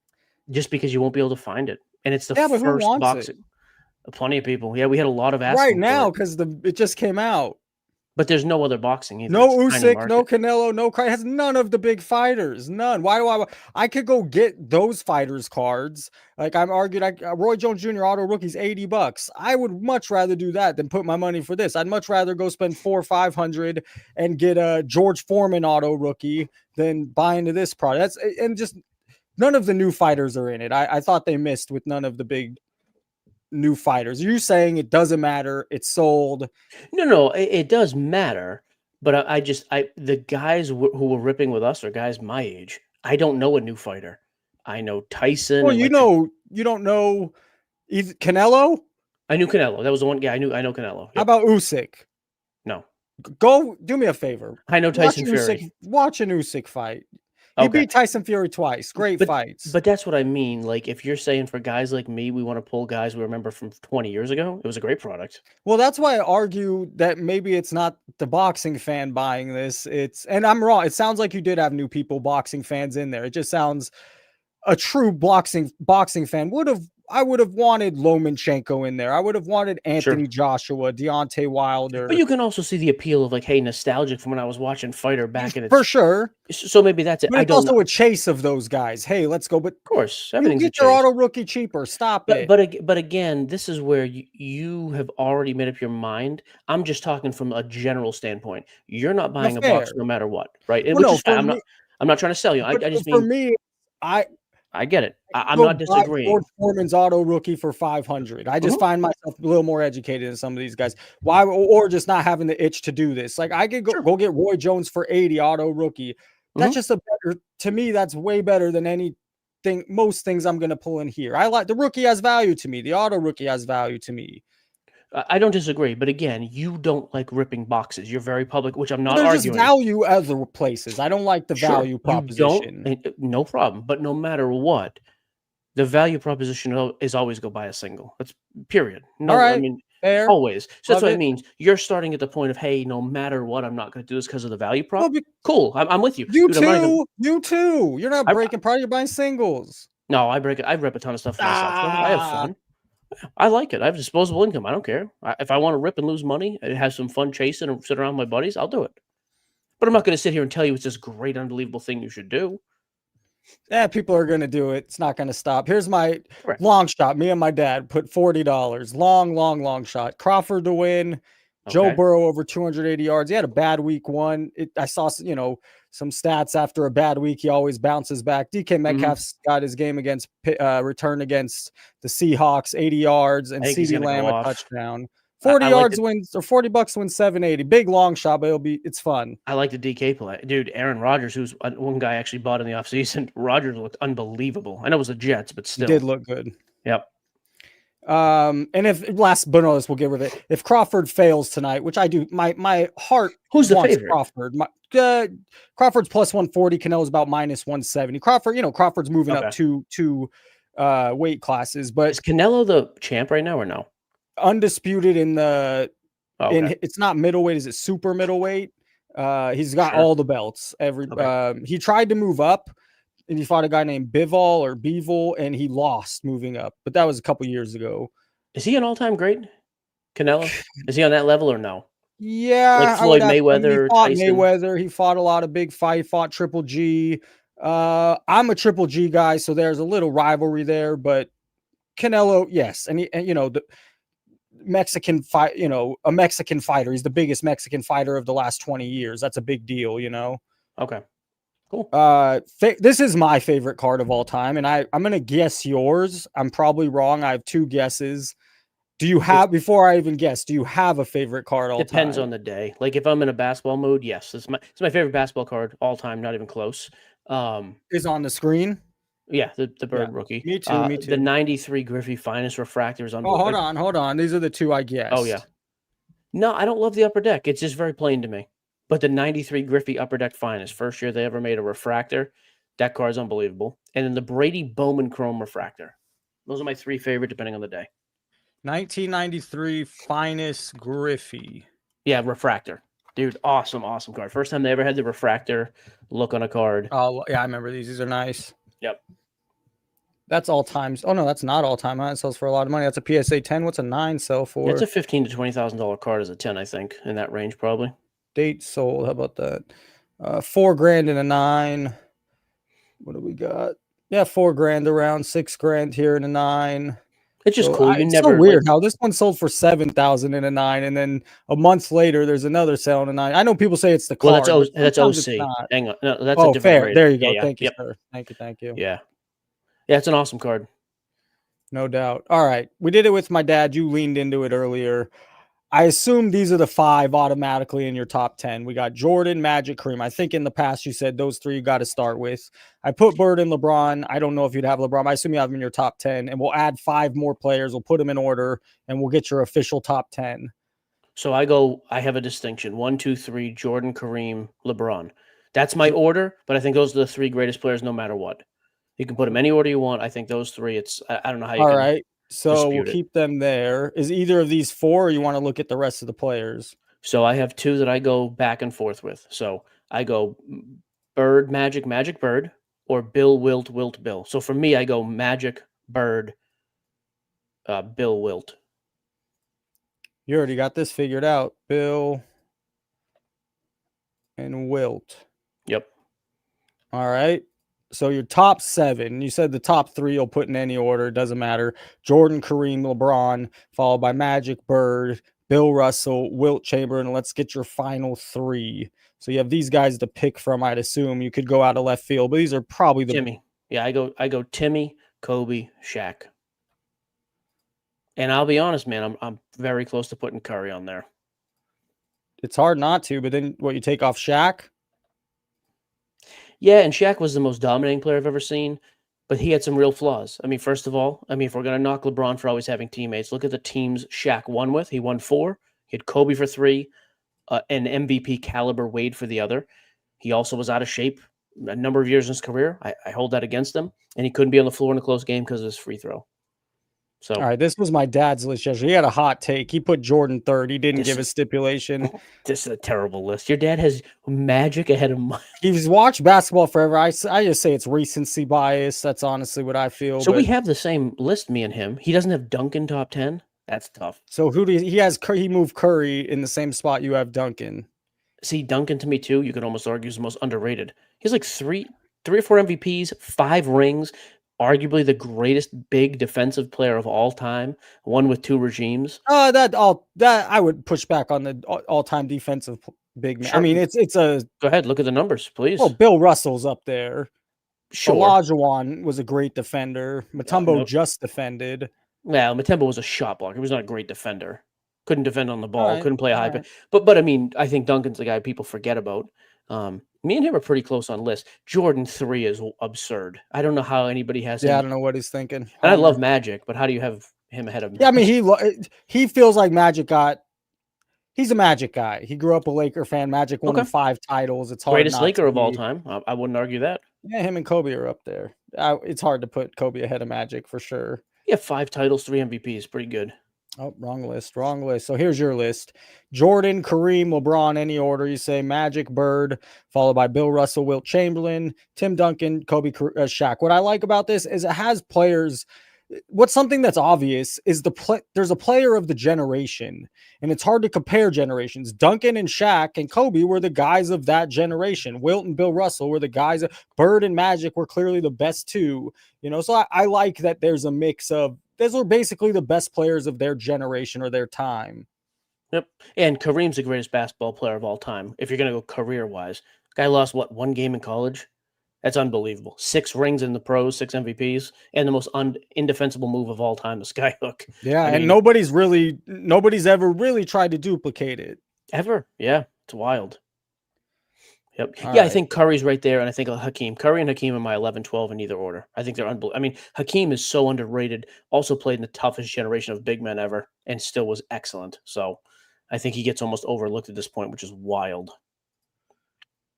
just because you won't be able to find it, and it's the Yeah, but who first wants it? boxing. Plenty of people. Yeah, we had a lot of Right asking for now, it, because it just came out. but there's no other boxing either. It's No a tiny Usyk, no market. Canelo, no Cry has none of the big fighters. None. Why do I could go get those fighters cards. Like I'm argued, Roy Jones Jr. auto rookies $80. I would much rather do that than put my money for this. I'd much rather go spend 400 or 500 and get a George Foreman auto rookie than buy into this product. And just none of the new fighters are in it. I thought they missed with none of the big new fighters. Are you saying it doesn't matter? It's sold. No, it does matter, but the guys who were ripping with us are guys my age. I don't know a new fighter. I know Tyson Well, and like you don't know either Canelo. I knew Canelo. That was the one guy I knew. I know Canelo. How Yep. about Usyk? No, Go do me a favor. I know Tyson Fury. Watch an Usyk fight. He Okay. beat Tyson Fury twice. Great But fights. but that's what I mean. Like if you're saying for guys like me, we want to pull guys we remember from 20 years ago, it was a great product. Well, that's why I argue that maybe it's not the boxing fan buying this. And I'm wrong. It sounds like you did have new people, boxing fans in there. It just sounds a true boxing fan I would have wanted Lomachenko in there. I would have wanted Sure. Anthony Joshua, Deontay But Wilder. you can also see the appeal of like, hey, nostalgic from when I was watching Fighter back in For its sure. so maybe that's it. But I it's don't know. also a Of chase of those guys. Hey, let's go. But course, you everything's a get your chase. auto rookie cheaper. Stop it. But again, this is where you have already made up your mind. I'm just talking from a general standpoint. You're not No, buying a box fair. no matter what, right? And Well, which no, is fine. for me, I'm not trying to sell you. I but just for mean me, I I get it. I'm go not buy George disagreeing. Foreman's auto rookie for 500. I just Mhm. find myself a little more educated than some of these guys. Why, or just not having the itch to do this. Like I could Sure. go get Roy Jones for 80 auto rookie. That's Mhm. just to me, that's way better than most things I'm going to pull in here. I like the rookie has value to me. The auto rookie has value to me. I don't disagree, but again, you don't like ripping boxes. You're very public, which I'm Well, not there's just arguing. value other places. I don't like the Sure, value you don't, proposition. and no problem. But no matter what, the value proposition is always go buy a single. That's period. All No, I right. mean Fair. always. So that's Love what I it. mean. You're starting at the point of hey, no matter what, I'm not going to do this because of the value Well, prop. Cool, I'm with you, you dude. I'm not even. too. You too. You're not I breaking product. You're buying singles. no, I break it. I rip a ton of stuff for myself though. I have Ah. fun. I like it. I have disposable income. I don't care. If I want to rip and lose money and have some fun chasing and sit around with my buddies, I'll do it. But I'm not going to sit here and tell you it's this great, unbelievable thing you should do. Yeah, people are going to do it. It's not going to stop. Here's my Correct. long shot. Me and my dad put $40. Long shot. Crawford to win. Joe Okay. Burrow over 280 yards. He had a bad week one. I saw, some stats after a bad week. He always bounces back. DK Mhm. Metcalf's got his game return against the Seahawks, 80 yards, I and think he's CeeDee going to go Lamb a off. touchdown. 40 I like yards wins, or $40 wins 780. Big long shot, but it's fun. I like the DK play. Dude, Aaron Rodgers, who's one guy I actually bought in the offseason. Rodgers looked unbelievable. I know it was the Jets, but He still. did look good. Yep. And if last but not least, we'll get rid of it. If Crawford fails tonight, which I do, my heart Who's the wants favorite? Crawford. Crawford's plus 140. Canelo's about minus 170. Crawford's moving up two weight classes, but is Canelo the champ right now or no? Undisputed in the it's not middleweight, is it super middleweight? He's got all the belts. He tried to move up and he fought a guy named Bivol, and he lost moving up, but that was a couple years ago. Is he an all-time great? Canelo? Is he on that level or no? Yeah, like Floyd Mayweather, he fought Tyson. Mayweather. He fought a lot of big fight. Fought Triple G. I'm a Triple G guy, so there's a little rivalry there. But Canelo, yes, and the Mexican fight. A Mexican fighter. He's the biggest Mexican fighter of the last 20 years. That's a big deal. Okay. Cool. This is my favorite card of all time, and I'm gonna guess yours. I'm probably wrong. I have two guesses. Do you have, before I even guess, do you have a favorite card all time? Depends on the day. Like if I'm in a basketball mood, yes, it's my favorite basketball card all time, not even close. Is on the screen. Yeah, the Bird rookie. Me too. The 93 Griffey Finest Refractor is unbelievable. Oh, hold on. These are the two I guessed. Oh yeah. No, I don't love the Upper Deck. It's just very plain to me. But the 93 Griffey Upper Deck Finest, first year they ever made a refractor, that card's unbelievable. And then the Brady Bowman Chrome Refractor. Those are my three favorite, depending on the day. 1993 Finest Griffey. Yeah, refractor. Dude, awesome card. First time they ever had the refractor look on a card. Oh, yeah, I remember these. These are nice. Yep. That's all times. Oh, no, that's not all time. It sells for a lot of money. That's a PSA 10. What's a 9 sell for? It's a $15,000 to $20,000 card as a 10, I think, in that range probably. Date sold. How about that? $4,000 in a 9. What do we got? Yeah, $4,000 around, $6,000 here in a 9. It's just cool. It's so weird how this one sold for $7,000 in a 9, and then a month later there's another sale in a 9. I know people say it's the card. Well, that's OC. Hang on, no, that's a different fair. grade. There you go. Thank you, sir. Thank you. Yeah, it's an awesome card. No doubt. All right, we did it with my dad. You leaned into it earlier. I assume these are the 5 automatically in your top 10. We got Jordan, Magic, Kareem. I think in the past you said those 3 you got to start with. I put Bird and LeBron. I don't know if you'd have LeBron. I assume you have them in your top 10. And we'll add 5 more players. We'll put them in order, and we'll get your official top 10. So I have a distinction. 1, 2, 3, Jordan, Kareem, LeBron. That's my order, but I think those are the 3 greatest players no matter what. You can put them any order you want. I think those 3, I don't know how you can. All right. So we'll keep them there. Is either of these 4, or you want to look at the rest of the players? So I have 2 that I go back and forth with. So I go Bird, Magic, Bird, or Bill, Wilt, Bill. So for me, I go Magic, Bird, Bill, Wilt. You already got this figured out. Bill and Wilt. Yep. All right. So your top 7, you said the top 3 you'll put in any order. It doesn't matter. Jordan, Kareem, LeBron, followed by Magic, Bird, Bill Russell, Wilt Chamberlain. Let's get your final 3. So you have these guys to pick from. I'd assume you could go out of left field, but these are probably the Timmy. Yeah, I go Timmy, Kobe, Shaq. And I'll be honest, man, I'm very close to putting Curry on there. It's hard not to, but then what, you take off Shaq? Yeah, and Shaq was the most dominating player I've ever seen, but he had some real flaws. I mean, first of all, if we're going to knock LeBron for always having teammates, look at the teams Shaq won with. He won 4. He had Kobe for 3, an MVP caliber Wade for the other. He also was out of shape a number of years in his career. I hold that against him, and he couldn't be on the floor in a close game because of his free throw. So, all right, this was my dad's list yesterday. He had a hot take. He put Jordan third. He didn't give a stipulation. This is a terrible list. Your dad has Magic ahead of mine. He's watched basketball forever. I just say it's recency bias. That's honestly what I feel. So we have the same list, me and him. He doesn't have Duncan top 10. That's tough. So he moved Curry in the same spot you have Duncan. See, Duncan to me too, you could almost argue is the most underrated. He's like three or 4 MVPs, 5 rings, arguably the greatest big defensive player of all time, one with 2 regimes. That I would push back on the all-time defensive big man. Sure. I mean, it's a go ahead, look at the numbers, please. Well, Bill Russell's up there. Sure. Olajuwon was a great defender. Mutombo just defended. Well, Mutombo was a shot blocker. He was not a great defender. Couldn't defend on the All ball. right. Couldn't play a All high. right. But I mean, I think Duncan's the guy people forget about. Me and him are pretty close on lists. Jordan 3 is absurd. I don't know how anybody has Yeah, him. I don't know what he's thinking. And I love Homer. Magic, but how do you have him ahead of Yeah, I mean Magic? he feels like Magic got. He's a Magic guy. He grew up a Laker fan. Magic won him Okay. 5 titles. It's hard Greatest not to Laker of all be. time. I wouldn't argue that. Yeah, him and Kobe are up there. It's hard to put Kobe ahead of Magic for sure. Yeah, 5 titles, 3 MVPs. Pretty good. Oh, wrong list. Wrong list. So here's your list: Jordan, Kareem, LeBron, any order you say. Magic, Bird, followed by Bill Russell, Wilt Chamberlain, Tim Duncan, Kobe, Shaq. What I like about this is it has players. What's something that's obvious is there's a player of the generation, and it's hard to compare generations. Duncan and Shaq and Kobe were the guys of that generation. Wilt and Bill Russell were the guys. Bird and Magic were clearly the best two. So I like that there's a mix of those were basically the best players of their generation or their time. Yep. And Kareem's the greatest basketball player of all time. If you're going to go career-wise. Guy lost, what, 1 game in college? That's unbelievable. 6 rings in the pros, 6 MVPs, and the most indefensible move of all time, the skyhook. Yeah, I and mean, nobody's ever really tried to duplicate it. ever. Yeah, it's wild. Yep. All Yeah, I right. think Curry's right there, and I think Hakeem. Curry and Hakeem are my 11, 12 in either order. I think they're unbelievable. I mean, Hakeem is so underrated. Also played in the toughest generation of big men ever, and still was excellent. So I think he gets almost overlooked at this point, which is wild.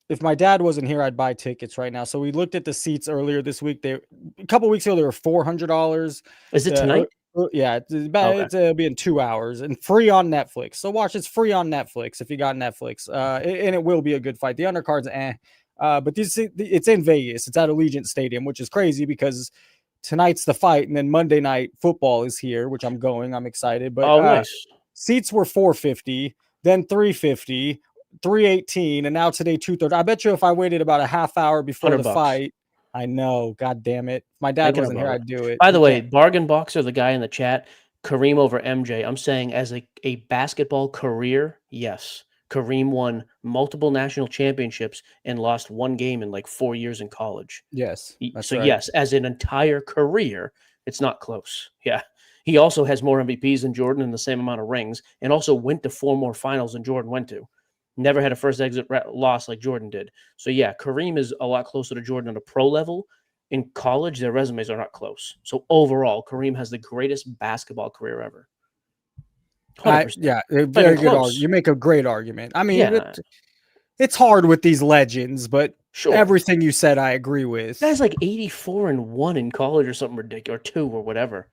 If my dad wasn't here, I'd buy tickets right now. So we looked at the seats earlier this week. A couple weeks ago, they were $400. Is it tonight? Yeah, Okay. it'll be in 2 hours and free on Netflix. So watch, it's free on Netflix if you got Netflix. And it will be a good fight. The undercard's but it's in Vegas. It's at Allegiant Stadium, which is crazy because tonight's the fight, and then Monday night football is here, which I'm going. I'm excited. But Oh, nice. seats were $450, then $350, $318, and now today $230. I bet you if I waited about a half hour before the $100. fight, I know, god damn it. If my dad Thinking wasn't here, about it. I'd do it. By the You way, can't. Bargain Boxer, the guy in the chat, Kareem over MJ. I'm saying as a basketball career, yes. Kareem won multiple national championships and lost 1 game in like 4 years in college. Yes, that's So right. yes, as an entire career, it's not close. Yeah. He also has more MVPs than Jordan and the same amount of rings, and also went to 4 more finals than Jordan went to. Never had a first exit loss like Jordan did. So yeah, Kareem is a lot closer to Jordan on a pro level. In college, their resumes are not close. So overall, Kareem has the greatest basketball career ever. 100%. Yeah, a Not very even good close. argument. You make a great argument. I mean, Yeah, it's hard with these legends, but sure. everything you said, I agree with. Guy's like 84-1 in college or something ridiculous, or 2 or whatever.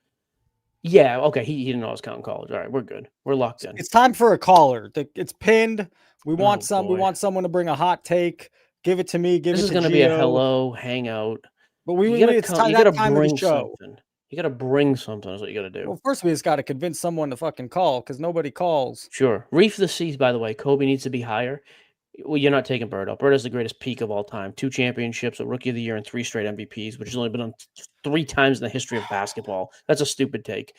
Yeah, okay. He didn't know I was counting college. All right, we're good. We're locked in. It's time for a caller. It's pinned. We want Oh, We boy. want someone to bring a hot take. Give it to me. Give This it is to going to be a Gio. hello hangout. But It's time, you that got to time of the bring show. something. You got to bring something. Is what you got to do. Well, first we just got to convince someone to fucking call because nobody calls. Sure. Reef the seas. By the way, Kobe needs to be higher. Well, you're not taking Bird up. Bird is the greatest peak of all time. 2 championships, a Rookie of the Year, and 3 straight MVPs, which has only been done 3 times in the history of basketball. That's a stupid take.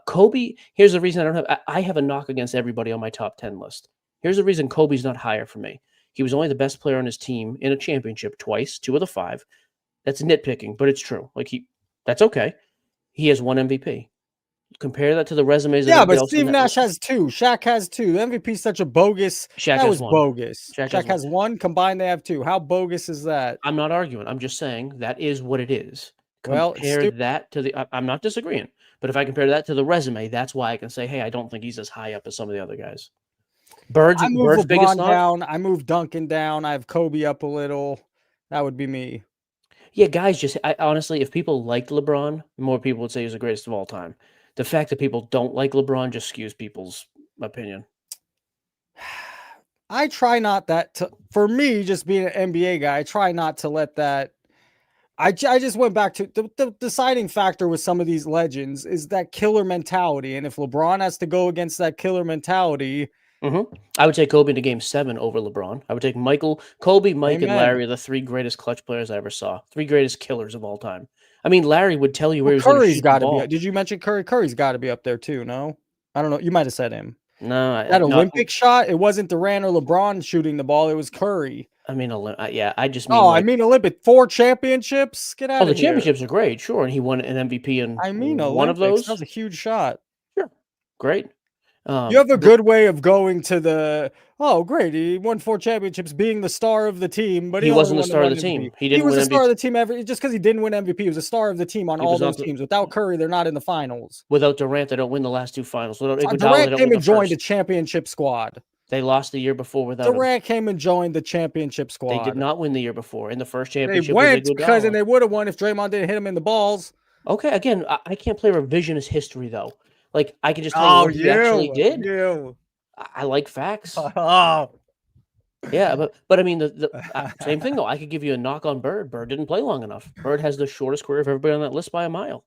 Kobe. Here's the reason I don't have. I have a knock against everybody on my top 10 list. Here's the reason Kobe's not higher for me. He was only the best player on his team in a championship twice, 2 of the 5. That's nitpicking, but it's true. That's okay. He has 1 MVP. Compare that to the resumes. Yeah, Of but Steve Nash has 2. Shaq has 2. The MVP is such a bogus. Shaq that has was 1. bogus. Shaq has 1. Combined, they have 2. How bogus is that? I'm not arguing. I'm just saying that is what it is. Well, Compare that to the. I'm not disagreeing, but if I compare that to the resume, that's why I can say, hey, I don't think he's as high up as some of the other guys. I move Bird's biggest LeBron knock. down. I move Duncan down. I have Kobe up a little. That would be me. Yeah, guys, honestly, if people liked LeBron, more people would say he's the greatest of all time. The fact that people don't like LeBron just skews people's opinion. I try not for me, just being an NBA guy, I try not to let that. I just went back to the deciding factor with some of these legends is that killer mentality. And if LeBron has to go against that killer mentality, I would take Kobe into Game 7 over LeBron. I would take Kobe, Mike, Amen. and Larry are the 3 greatest clutch players I ever saw. 3 greatest killers of all time. I mean, Larry would tell you where he was going to shoot the ball. Be. Did you mention Curry? Curry's got to be up there too. No, I don't know. You might have said him. No, that Olympic shot. It wasn't Durant or LeBron shooting the ball. It was Curry. I mean, yeah. I just mean. I mean Olympic 4 championships. Get out of here. The championships are great, sure, and he won an MVP in one of those. That was a huge shot. Sure, great. You have a good way of going to the, oh, great, he won 4 championships being the star of the team, but he He only wasn't the won the star of one the MVP. team. He He didn't was win the star MVP. of the team just because he didn't win MVP. He was the star of the team on He all was those not teams. Without Curry, they're not in the finals. without Durant. They don't win the last 2 finals. Without Iguodala, they Durant don't came win the and joined the first. championship squad. They lost the year before without him. Durant came and joined the championship They did squad. not win the year before. And the first They championship was went because, and Iguodala. they would have won if Draymond didn't hit him in the balls. Okay, again, I can't play revisionist history though. Like I can just tell you Oh, what he actually did. you. I like facts. Oh. Yeah, but I mean the same thing though. I could give you a knock on Bird. Bird didn't play long enough. Bird has the shortest career of everybody on that list by a mile.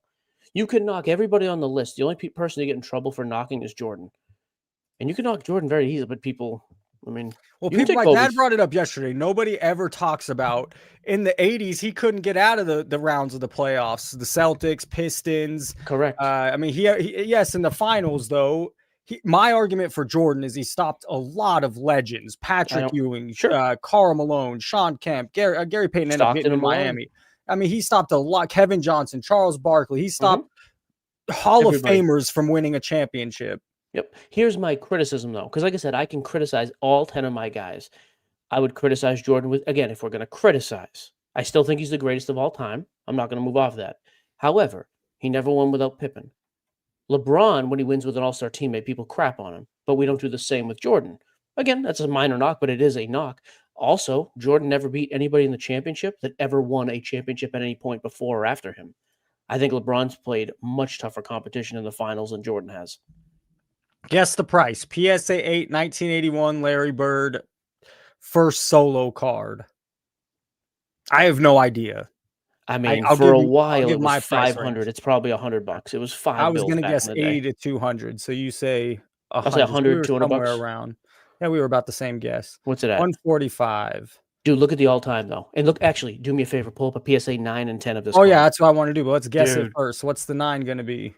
You can knock everybody on the list. The only person you get in trouble for knocking is Jordan, and you can knock Jordan very easily. But people, I mean, Well, you can people, take my Kobe. dad brought it up yesterday. Nobody ever talks about in the 80s, he couldn't get out of the rounds of the playoffs. The Celtics, Pistons. Correct. I mean, he yes, in the finals, though, my argument for Jordan is he stopped a lot of legends. Patrick Ewing, Sure. Karl Malone, Sean Kemp, Gary Payton ended up Stockton hitting in and Malone. Miami. I mean, he stopped a lot. Kevin Johnson, Charles Barkley. He stopped Hall Everybody. of Famers from winning a championship. Yep. Here's my criticism, though, because like I said, I can criticize all 10 of my guys. I would criticize Jordan with, again, if we're going to criticize, I still think he's the greatest of all time. I'm not going to move off that. However, he never won without Pippen. LeBron, when he wins with an all-star teammate, people crap on him, but we don't do the same with Jordan. Again, that's a minor knock, but it is a knock. Also, Jordan never beat anybody in the championship that ever won a championship at any point before or after him. I think LeBron's played much tougher competition in the finals than Jordan has. Guess the price. PSA 8, 1981, Larry Bird, first solo card. I have no idea. I mean, for a while it was 500. Range. It's probably $100. It was $5 I was going to guess 80 to 200. So you say 100. I'll say 100, we were $200. Somewhere around. Yeah, we were about the same guess. What's it at? 145. Dude, look at the all-time though, and look. Actually, do me a favor. Pull up a PSA 9 and 10 of this. Oh yeah, that's what I want to do. But let's guess Dude. it first. What's the 9 going to be?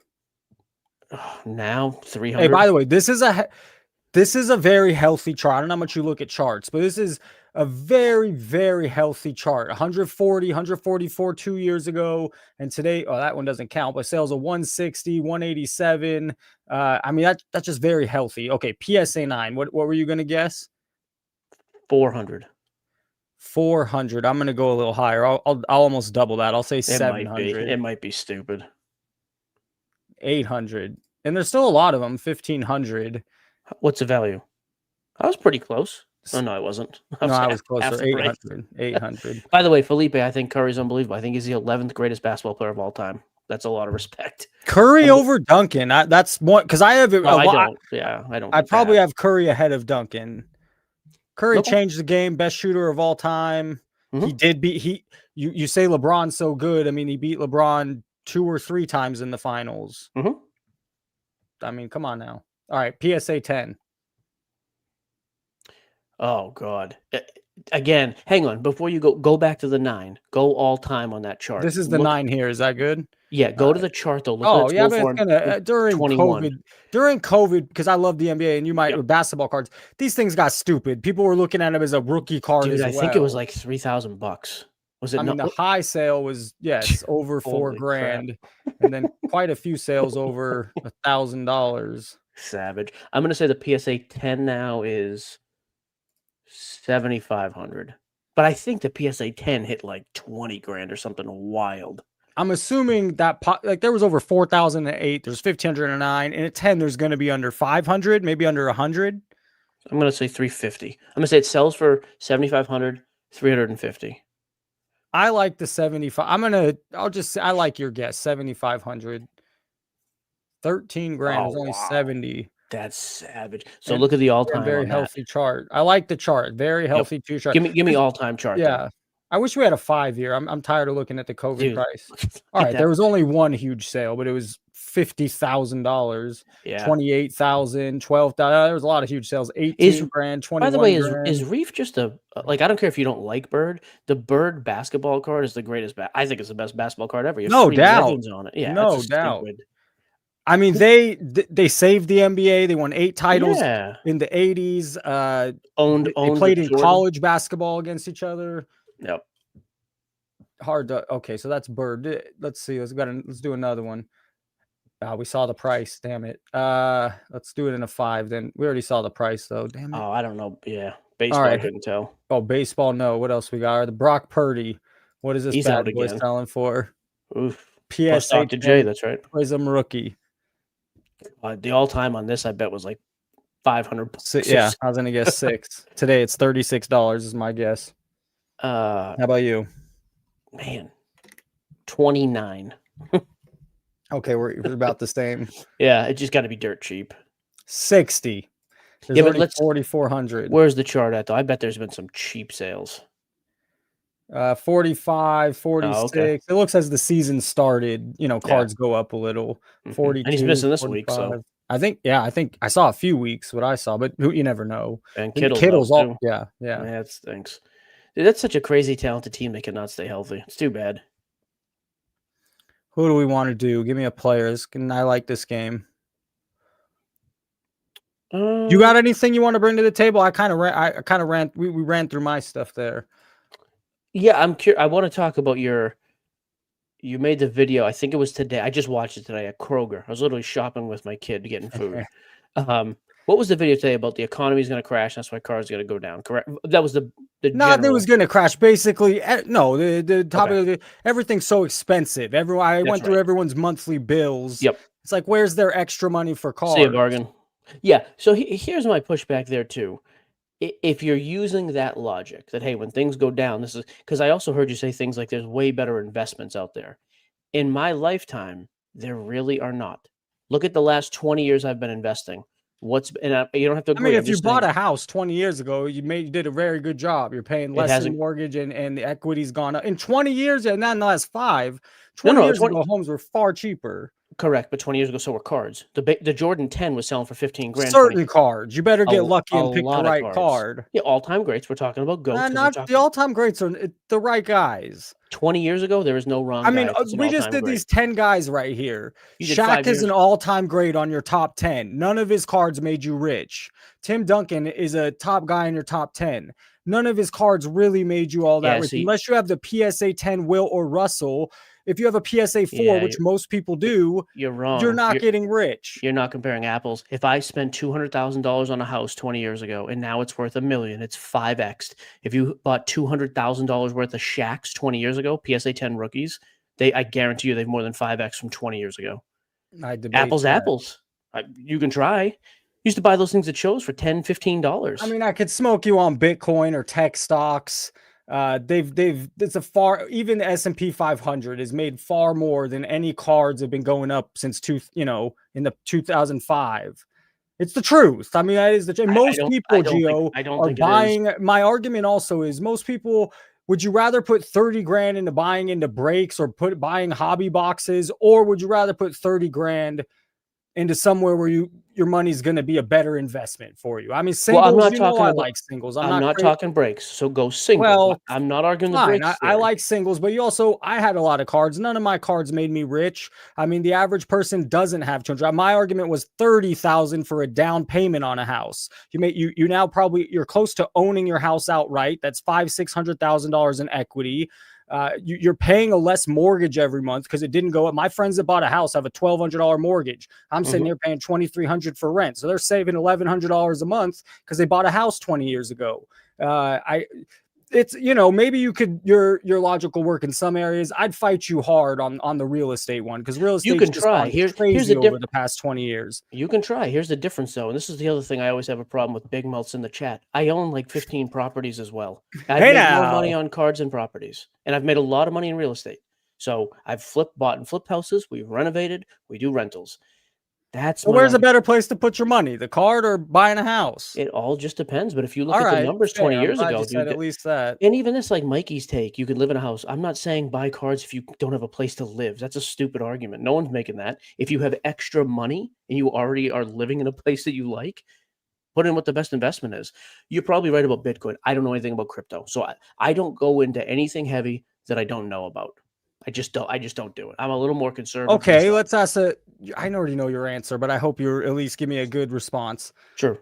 Now 300. Hey, by the way, this is a very healthy chart. I don't know how much you look at charts, but this is a very, very healthy chart. 140, 144 2 years ago. And today, oh, that one doesn't count, but sales of 160, 187. I mean, that's just very healthy. Okay, PSA 9. What were you going to guess? 400. 400. I'm going to go a little higher. I'll almost double that. I'll say 700. It might be stupid. 800. And there's still a lot of them. 1500. What's the value? I was pretty close. Oh, no, I wasn't. I was closer. 800. 800. By the way, Felipe, I think Curry's unbelievable. I think he's the 11th greatest basketball player of all time. That's a lot of respect. Curry over Duncan. That's one because I have. I don't. Yeah, I don't. I probably have Curry ahead of Duncan. Curry changed the game. Best shooter of all time. He did beat. You say LeBron's so good. I mean, he beat LeBron 2 or 3 times in the finals. I mean, come on now. All right, PSA 10. Oh God! Again, hang on. Before you go back to the 9. Go all time on that chart. This is the 9 here. Is that good? Yeah, go to the chart though. Look yeah, but it's gonna during 21. During COVID, because I love the NBA, and you might with basketball cards. These things got stupid. People were looking at them as a rookie card. Dude, I think it was like $3,000. Was it? I mean, the high sale was over $4,000, and then quite a few sales over $1,000. Savage. I'm gonna say the PSA 10 now is 7,500, but I think the PSA 10 hit like 20 grand or something wild. I'm assuming that like there was over 4,008. There's 1,509, and at 10 there's going to be under 500, maybe under 100. I'm gonna say 350. I'm gonna say it sells for 7,500, 350. I like the 75. I like your guess. 7,500. 13 grand is only 70. That's savage. So look at the all-time. Very healthy chart. I like the chart. Very healthy chart. Give me all-time chart. Yeah. Though. I wish we had a 5-year. I'm tired of looking at the COVID price. All right, that. There was only one huge sale, but it was $50,000. Yeah. 28,000, 12,000. There was a lot of huge sales. 18 grand, 21. By the way, grand. is Reef just a like? I don't care if you don't like Bird. The Bird basketball card is the greatest. I think it's the best basketball card ever. No doubt. On it. Yeah, no doubt. I mean, they saved the NBA. They won 8 titles in the 80s. They played in college basketball against each other. Yep. Hard to. Okay, so that's Bird. Let's see. Let's do another one. We saw the price. Damn it. Let's do it in a 5 then. We already saw the price though. Damn it. Oh, I don't know. Yeah, All baseball. I right. couldn't tell. Oh, baseball. No. What else we got? The Brock Purdy. What is this He's out bad boy again. selling for? Oof. Plus PSA Dr. J. 10 That's right. Prism rookie. The all-time on this, I bet, was like 500 bucks or Yeah, I was gonna guess 6. Today it's $36 is my guess. How about you? Man, 29. Okay, we're about the same. Yeah, it just got to be dirt cheap. 60. There's Yeah, but already 4,400. Where's the chart at though? I bet there's been some cheap sales. 45, 46. Oh, okay. It looks as the season started, cards go up a little. 42, and he's missing this 45. week, so I think I saw a few weeks what I saw, but you never know. and Kittle's out all too. yeah. That stinks. Dude, that's such a crazy talented team. They cannot stay healthy. It's too bad. Who do we want to do? Give me a players. I like this game. You got anything you want to bring to the table? I kind of ran. We ran through my stuff there. Yeah, I'm curious. I want to talk about you made the video. I think it was today. I just watched it today at Kroger. I was literally shopping with my kid getting food. What was the video today about the economy is going to crash? That's why cars are going to go down. Correct. That was the Not it was going to crash. Basically, no. The topic Okay. of everything's so expensive. I went through everyone's monthly bills. Yep. It's like, where's their extra money for cars? See a bargain. Yeah. So here's my pushback there too. If you're using that logic that, hey, when things go down, this is because I also heard you say things like there's way better investments out there. In my lifetime, there really are not. Look at the last 20 years I've been investing. You don't have to agree. I mean, if you bought a house 20 years ago, you did a very good job. You're paying less in mortgage and the equity's gone up. In 20 years, and not in the last 5, 20 years ago, homes were far cheaper. Correct, but 20 years ago, so were cards. The Jordan 10 was selling for 15 grand. Certain cards. You better get lucky and pick the right card. Yeah, all-time greats. We're talking about GOATs. Not the all-time greats are the right guys. 20 years ago, there was no wrong guy. We just did these 10 guys right here. You Shaq is an all-time great on your top 10. None of his cards made you rich. Tim Duncan is a top guy in your top 10. None of his cards really made you all that rich. Unless you have the PSA 10 Will or Russell. If you have a PSA 4, which most people do, you're wrong. You're not getting rich. You're not comparing apples. If I spent $200,000 on a house 20 years ago and now it's worth $1 million, it's 5x. If you bought $200,000 worth of Shaqs 20 years ago, PSA 10 rookies, I guarantee you they've more than 5x from 20 years ago. Apples to apples. You can try. Used to buy those things at shows for $10, $15. I mean, I could smoke you on Bitcoin or tech stocks. It's even the S&P 500 has made far more than any cards have been going up since in the 2005. It's the truth. I mean, that is the most people, Gio, are buying. My argument also is most people. Would you rather put 30 grand into buying into brakes or buying hobby boxes, or would you rather put 30 grand into somewhere where your money's going to be a better investment for you? I mean, singles, I'm not talking about, like singles. I'm not talking breaks, so go singles. Well, I'm not arguing the breaks. I like singles, but I had a lot of cards. None of my cards made me rich. I mean, the average person doesn't have 200. My argument was 30,000 for a down payment on a house. You now you're close to owning your house outright. That's $500,000-$600,000 in equity. You're paying a less mortgage every month because it didn't go up. My friends that bought a house have a $1,200 mortgage. I'm sitting here paying $2,300 for rent, so they're saving $1,100 a month because they bought a house 20 years ago. It's maybe you could your logical work in some areas. I'd fight you hard on the real estate one because real estate you can try. Here's over the past 20 years. You can try. Here's the difference though, and this is the other thing I always have a problem with big mouths in the chat. I own like 15 properties as well. I've made more money on cards and properties, and I've made a lot of money in real estate. So I've bought and flipped houses. We've renovated. We do rentals. Where's a better place to put your money, the card or buying a house? It all just depends. But if you look at the numbers 20 years ago, dude, at least that. And even this, like Mikey's take, you could live in a house. I'm not saying buy cards if you don't have a place to live. That's a stupid argument. No one's making that. If you have extra money and you already are living in a place that you like, put in what the best investment is. You're probably right about Bitcoin. I don't know anything about crypto, so I don't go into anything heavy that I don't know about. I just don't do it. I'm a little more conservative. Okay, let's ask I already know your answer, but I hope you at least give me a good response. Sure.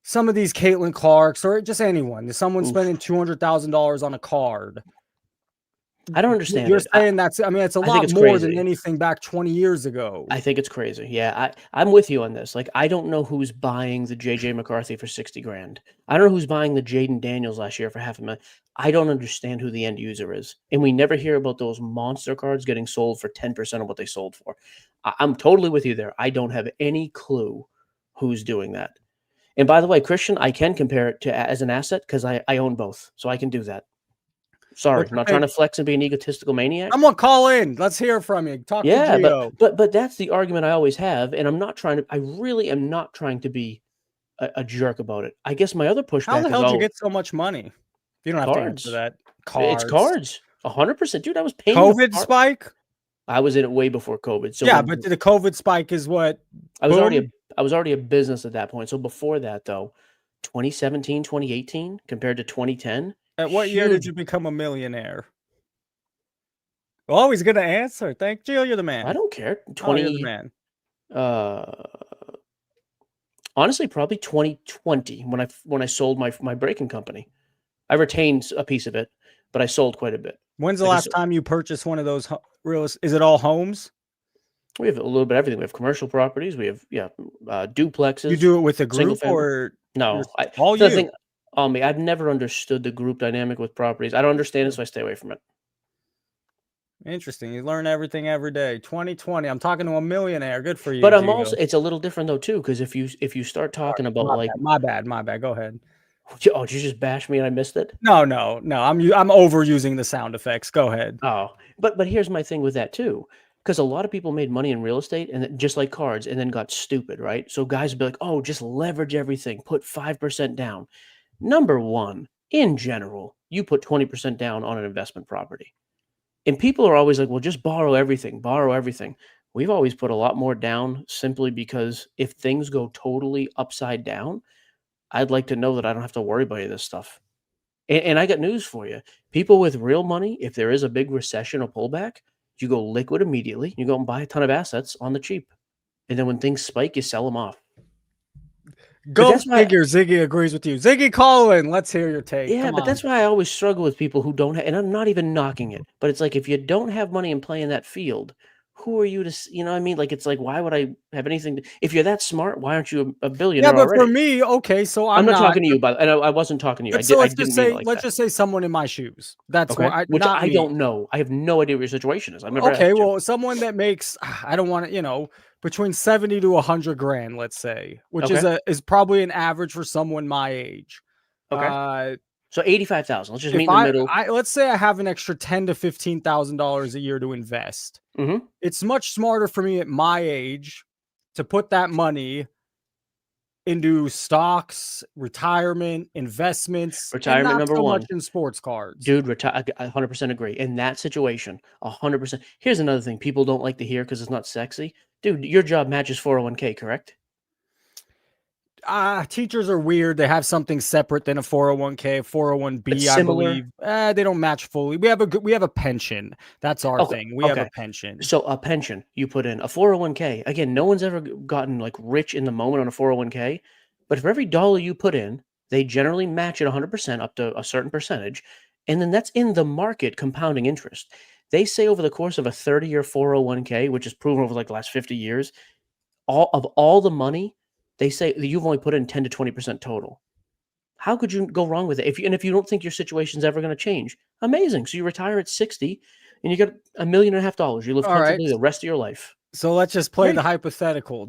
Some of these Caitlin Clarks or just anyone, someone spending $200,000 on a card. I don't understand You're it. saying that's I mean, it's a I think lot it's more than crazy. anything back 20 years ago. I think it's crazy. Yeah, I'm with you on this. Like, I don't know who's buying the JJ McCarthy for 60 grand. I don't know who's buying the Jaden Daniels last year for half a million. I don't understand who the end user is. And we never hear about those monster cards getting sold for 10% of what they sold for. I'm totally with you there. I don't have any clue who's doing that. And by the way, Christian, I can compare it to as an asset because I own both. So I can do that. Sorry, What's I'm your not trying to favorite? flex and be an egotistical maniac. Someone call in. Let's hear from you. Talk to Yeah, but Gio. but but that's the argument I always have, and I'm not trying to I really am not trying to be a jerk about it. I guess my other How the pushback is, hell did you "Oh, get so much money? You don't have to answer cards. that. It's Cards. cards. 100%. Dude, I was paying the COVID car spike? I was in it way before COVID. So Yeah, when but the COVID spike is what? I was already Boom. a I was already a business at that point. So before that though, 2017, 2018 compared to 2010, At what year did huge. you become a millionaire? Oh, he's gonna answer. Thank Gio. You're the I man. don't care. Oh, you're the 20 man. uh honestly probably 2020 when I sold my braking company. I retained a piece of it, but I sold quite a bit. When's the Like I last said, time you purchased one of those real? Is it all homes? we have a little bit of everything. We have commercial properties. We have You duplexes, do it with a single group family. or you're No, I all the thing you? on me. I've never understood the group dynamic with properties. I don't Good for understand it, you. so I stay away from it. Interesting. You learn everything every day. 2020. I'm talking to a millionaire. Good for you, But I'm also Gio. it's a little different though too because if you start All talking right. about My like bad. My bad. My bad. Go ahead. oh, did you just bash me and I missed it? No, no, no. I'm overusing the sound effects. Go ahead. Oh, but here's my thing with that too, because a lot of people made money in real estate and just like cards, and then got stupid, right? So guys would be like, "Oh, just leverage everything, put 5% down." Number one, in general, you put 20% down on an investment property, and people are always like, "Well, just borrow everything, borrow everything." We've always put a lot more down simply because if things go totally upside down, I'd like to know that I don't have to worry about any of this stuff. And I got news for you. People with real money, if there is a big recession or pullback, you go liquid immediately. You go and buy a ton of assets on the cheap. And then when things spike, you sell them off. But Go that's why figure. Ziggy agrees with you. Ziggy, call in. Let's hear your take. yeah, Come but that's on. why I always struggle with people who don't and I'm not even knocking it, but it's like if you don't have money and play in that field, who are you to you know what I mean? Like it's like why would I have anything to, if you're that smart, why aren't you a Yeah, billionaire but for already? me, okay, so I'm I'm not not. talking to you, but and I wasn't talking to you. But so I let's just didn't mean it say, like let's that. just say someone in my shoes. That's Okay? what I, Which not I me. don't know. I have no idea what your situation is. I've never Okay, asked you. well, someone that makes I don't want to, between 70 to 100 grand, let's say, which is Okay. probably an average for someone my age. Okay. Uh So 85,000. Let's just meet if in the middle. I let's say I have an extra 10 to $15,000 a year to invest. Mhm. It's much smarter for me at my age to put that money into stocks, retirement, investments, and Retirement not number so much 1. in sports cards. Dude, retire I 100% agree. In that situation, 100%. Here's another thing people don't like to hear because it's not sexy. Dude, your job matches 401k, correct? Teachers are weird. They have something separate than a 401k, But 401b, I similar? believe. They don't match fully. We have a pension. That's our Okay, thing. We have a okay. pension. So a pension you put in, a 401k. Again, no one's ever gotten like rich in the moment on a 401k, but for every dollar you put in, they generally match it 100% up to a certain percentage, and then that's in the market compounding interest. They say over the course of a 30-year 401k, which is proven over like the last 50 years, all the money, they say that you've only put in 10 to 20% total. How could you go wrong with it? If you don't think your situation's ever gonna change, amazing. So you retire at 60 and you get $1.5 million. You live All right. comfortably the rest of your life. So let's just play the Great. hypothetical.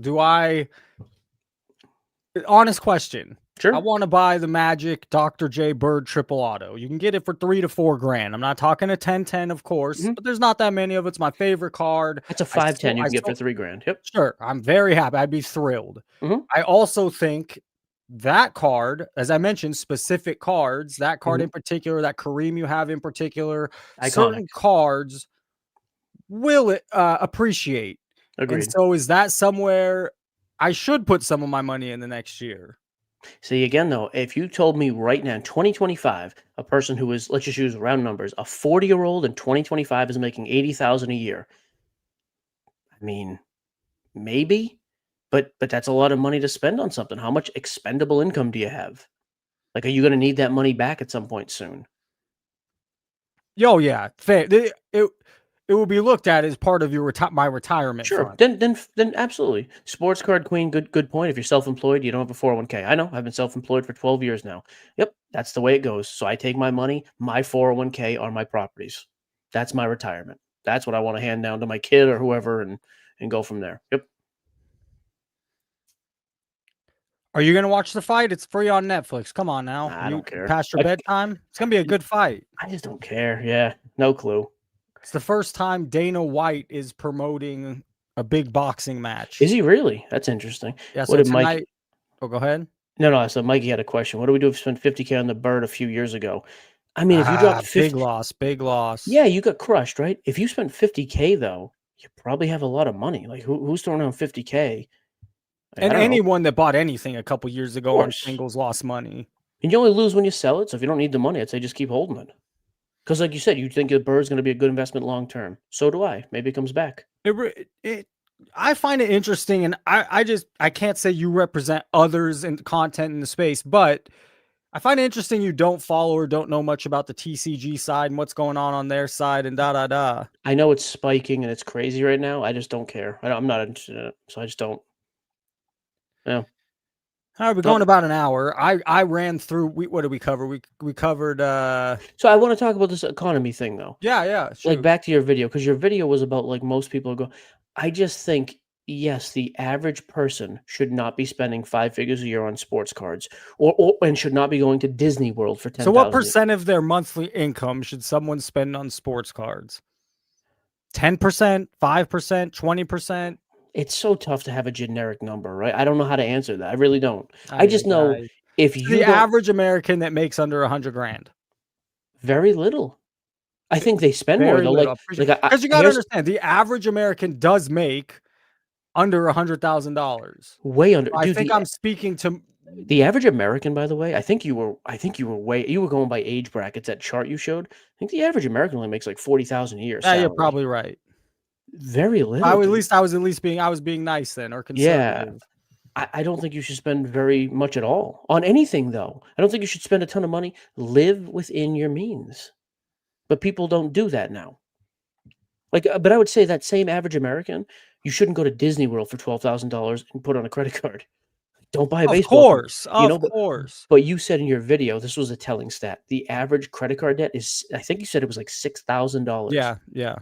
Honest question. I Sure. want to buy the Magic Dr. J Bird triple auto. You can get it for 3 to 4 grand. I'm not talking a 10-10, of course, Mhm. but there's not that many of it. It's my favorite card. That's a 510 you I can get for still, 3 grand. Yep. sure. I'm very happy. I'd be thrilled. Mhm. I also think that card, as I mentioned, specific cards, that card Mhm. in particular, that Kareem you have in particular, Iconic. certain cards will appreciate. And Agreed. so, is that somewhere I should put some of my money in the next year? See, again, though, if you told me right now in 2025, a person who is, let's just use round numbers, a 40-year-old in 2025 is making 80,000 a year. I mean, maybe, but that's a lot of money to spend on something. How much expendable income do you have? Like, are you gonna need that money back at some point soon? Oh yeah, it will be looked at as part of your my retirement Sure. fund. Then absolutely. Sports card queen, good point. If you're self-employed, you don't have a 401k. I know. I've been self-employed for 12 years now. Yep, that's the way it goes. So I take my money, my 401k are my properties. That's my retirement. That's what I want to hand down to my kid or whoever and go from there. Yep. Are you gonna watch the fight? It's free on Netflix. Come on now. Nah, I You don't care. past your bedtime? It's gonna be a good fight. I just don't care. Yeah. No clue. It's the first time Dana White is promoting a big boxing match. Is he really? That's interesting. Yeah, What so did Mike tonight oh, go ahead. No, so Mikey had a question. What do we do if we spent 50K on the bird a few years ago? I mean, if you dropped Big 50, loss, big loss. yeah, you got crushed, right? If you spent 50K though, you probably have a lot of money. Like who's throwing around 50K? Like, I And don't know. Of anyone that bought anything a couple years ago on course. singles lost money. And you only lose when you sell it. So if you don't need the money, I'd say just keep holding it. Because like you said, you think the bird's going to be a good investment long term. So do I. Maybe it comes back. It I find it interesting, and I can't say you represent others in content in the space, but I find it interesting you don't follow or don't know much about the TCG side and what's going on their side and da da da. I know it's spiking and it's crazy right now. I just don't care. I'm not interested in it. So I just don't. Yeah. All right, we're going about an hour. I ran through. What did we cover? We covered. So I want to talk about this economy thing though. Yeah. Like, Shoot. back to your video, because your video was about, like, most people go I just think, yes, the average person should not be spending 5 figures a year on sports cards or and should not be going to Disney World for So, what 10,000. percent of their monthly income should someone spend on sports cards? 10%, 5%, 20%. It's so tough to have a generic number, right? I don't know how to answer that. I really don't. I I, just know I, if to the you don't average American that makes under 100 grand. very little. I think they spend more Very though. little. I Because you got to here's understand, the average American does make under $100,000. way under I dude, think I'm speaking to. the average American, by the way, I think you were going by age brackets, that chart you showed. I think the average American only makes like 40,000 a year Yeah, you're salary. probably right. Very little, dude. I was being nice then, or Yeah. conservative. I don't think you should spend very much at all on anything though. I don't think you should spend a ton of money. Live within your means. But people don't do that now. Like, but I would say that same average American, you shouldn't go to Disney World for $12,000 and put on a credit card. Don't buy a Of baseball card, course, you know, of course. but you said in your video, this was a telling stat. The average credit card debt is, I think you said it was like $6,000. Yeah.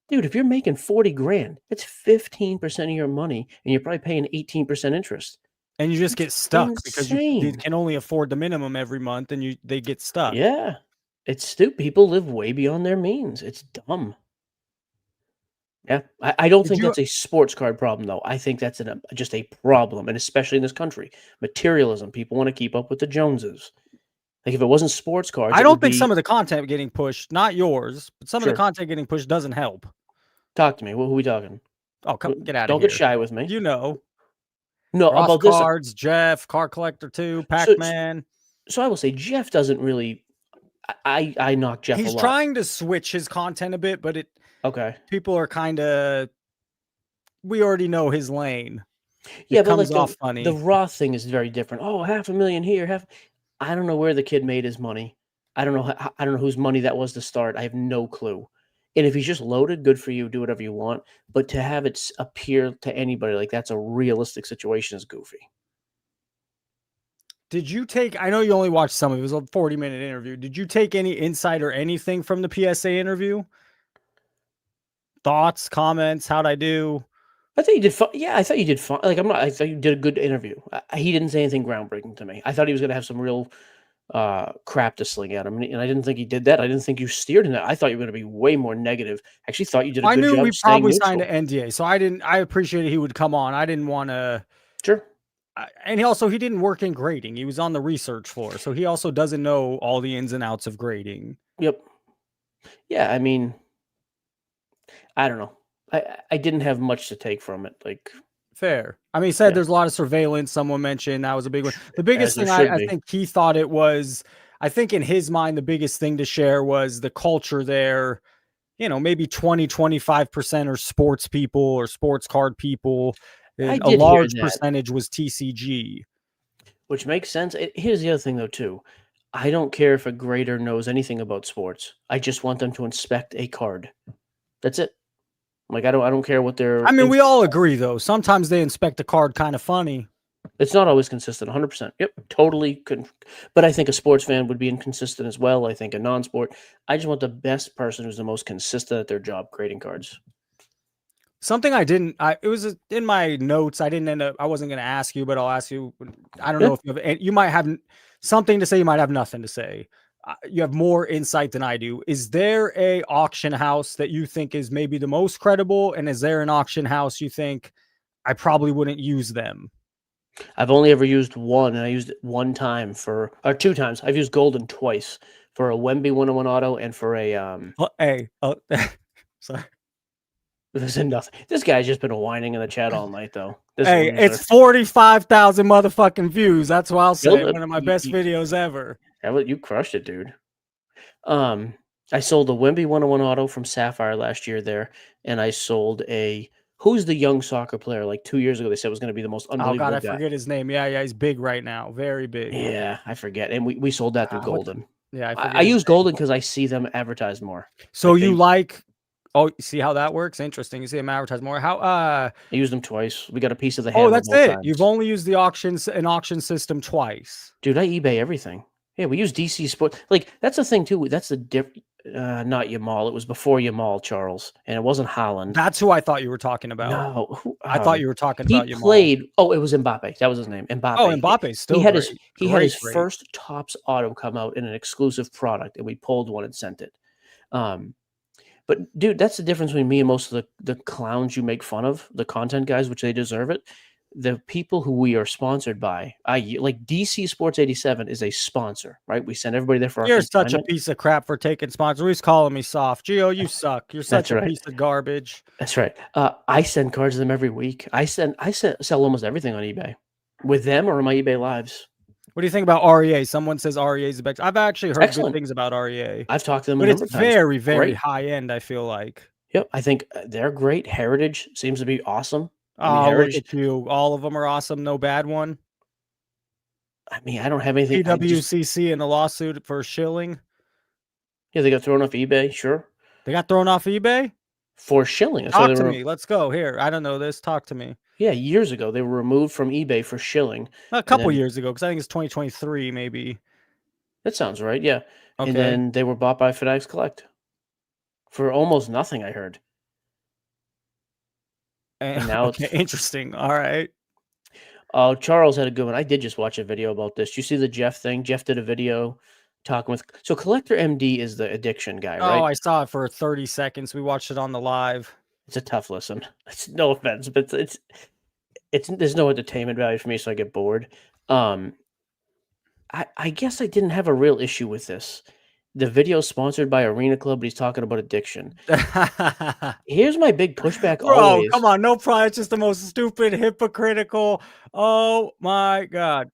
Dude, if you're making 40 grand, it's 15% of your money and you're probably paying 18% interest. And you just It's get stuck because you insane. can only afford the minimum every month, and they get stuck. Yeah. It's stupid. People live way beyond their means. It's dumb. Yeah. I don't Did think you that's a sports card problem, though. I think that's just a problem, and especially in this country. Materialism. People want to keep up with the Joneses. Like, if it wasn't sports cards, I it would don't think some be of the content getting pushed, not yours, but some of the sure. content getting pushed doesn't help. Talk to me. Who are we talking? Oh, get out of Don't get here. shy with me. You know, No, Ross about this. Cards, Jeff, Car Collector 2, So, Pac-Man. so I will say Jeff doesn't really. I knock Jeff a He's lot. trying to switch his content a bit, but Okay. people are kind of, we already know his lane. Yeah, It but comes like off the funny. Roth thing is very different. Oh, 500,000 here, half. I don't know where the kid made his money. I don't know. I don't know whose money that was to start. I have no clue. And if he's just loaded, good for you. Do whatever you want. But to have it appear to anybody like that's a realistic situation is goofy. Did you take, I know you only watched some of it, it was a 40-minute interview. Did you take any insight or anything from the PSA interview? Thoughts, comments, how'd I do? I thought you did fine. Yeah, I thought you did fine. Like, I'm not. I thought you did a good interview. He didn't say anything groundbreaking to me. I thought he was going to have some real crap to sling at him, and I didn't think he did that. I didn't think you steered in that. I thought you were going to be way more negative. I actually thought you did a I good knew we job staying probably signed neutral. an NDA, so I appreciated he would come on. I didn't want to, Sure. and he didn't work in grading. He was on the research floor, so he also doesn't know all the ins and outs of grading. Yep. Yeah. I mean, I don't know. I didn't have much to take from it. Like, Fair. I mean, he said yeah, there's a lot of surveillance. Someone mentioned that was a big one. The biggest as there thing should I be. think he thought it was, I think in his mind, the biggest thing to share was the culture there. Maybe 20-25% are sports people or sports card people. I And a did hear large that, percentage was TCG. which makes sense. Here's the other thing, though, too. I don't care if a grader knows anything about sports. I just want them to inspect a card. That's it. Like I don't care what I their mean, we info. all agree though. Sometimes they inspect a card kind of funny. It's not always consistent. 100%. Yep, totally couldn't. But I think a sports fan would be inconsistent as well. I think a non-sport. I just want the best person who's the most consistent at their job grading cards. Something I didn't. It was in my notes. I didn't end up. I wasn't going to ask you, but I'll ask you. I don't Yeah, know if you have. You might have something to say. You might have nothing to say. You have more insight than I do. Is there a auction house that you think is maybe the most credible, and is there an auction house you think I probably wouldn't use them? I've only ever used one, and I used it one time or two times. I've used Golden twice for a Wemby 101 auto and for a Hey, sorry. This is nothing. This guy's just been whining in the chat all night, though. This Hey, it's loser. 45,000 motherfucking views. That's what I'll say. Killed it. One of my best videos ever. You crushed it, dude. Um, I sold a Wemby 101 auto from Sapphire last year there, and I sold a who's the young soccer player like 2 years ago they said was going to be the most Oh god, unbelievable I guy. forget his name. Yeah, he's big right now. Very big. Yeah, I forget. And we sold that through What? Golden. Yeah, I I forget his use name. Golden because I see them advertised more. So Like you they like? Oh, see how that works? Interesting. You see him advertise more. How? I used them twice. We got a piece of the Oh, hammer that's both it. You've times. only used the an auction system twice. Dude, I eBay everything. Yeah, we use DC Sport. Like that's the thing too. That's the not Yamal. It was before Yamal, Charles, and it wasn't Holland. That's who I thought you were talking about. No, I thought you were talking he about Yamal. played. Oh, it was Mbappe. That was his name, Oh, Mbappe. Mbappe's still great. He had his Great. first Topps auto come out in an exclusive product, and we pulled one and sent it. Um, but dude, that's the difference between me and most of the clowns you make fun of, the content guys, which they deserve it. The people who we are sponsored by, like DC Sports 87 is a sponsor, right? We send everybody there for our You're such a consignment. piece of crap for taking sponsors. He's calling me soft. Gio, you suck. You're such That's a right. piece of garbage. That's right. I send cards to them every week. Sell almost everything on eBay with them or on my eBay lives. What do you think about REA? Someone says REA is the best. I've actually heard good Excellent. things about REA, I've talked to them a but it's number of times. very, very Great. high end, I feel like. Yep. I think they're great. Heritage seems to be awesome. I mean, Oh, look Heritage. at you. All of them are awesome. No bad one. I mean, I don't have anything. PWCC in the lawsuit for shilling. Yeah, they got thrown off eBay. Sure. They got thrown off eBay? For shilling. That's why Talk they to were. me. Let's go. Here. I don't know this. Talk to me. Yeah, years ago they were removed from eBay for shilling. A And couple then years ago, because I think it's 2023, maybe. that sounds right. Yeah. And Okay. then they were bought by Fanatics Collect for almost nothing, I heard. And now Okay. it's Interesting. All right. oh, Charles had a good one. I did just watch a video about this. You see the Jeff thing? Jeff did a video talking with so Collector MD is the addiction guy, Oh, right? I saw it for 30 seconds. We watched it on the live. It's a tough listen. It's no offense, but it's there's no entertainment value for me, so I get bored. Um, I guess I didn't have a real issue with this. The video sponsored by Arena Club, but he's talking about addiction. Here's my big pushback Bro, come always. on. No pride. It's just the most stupid, hypocritical. Oh my God.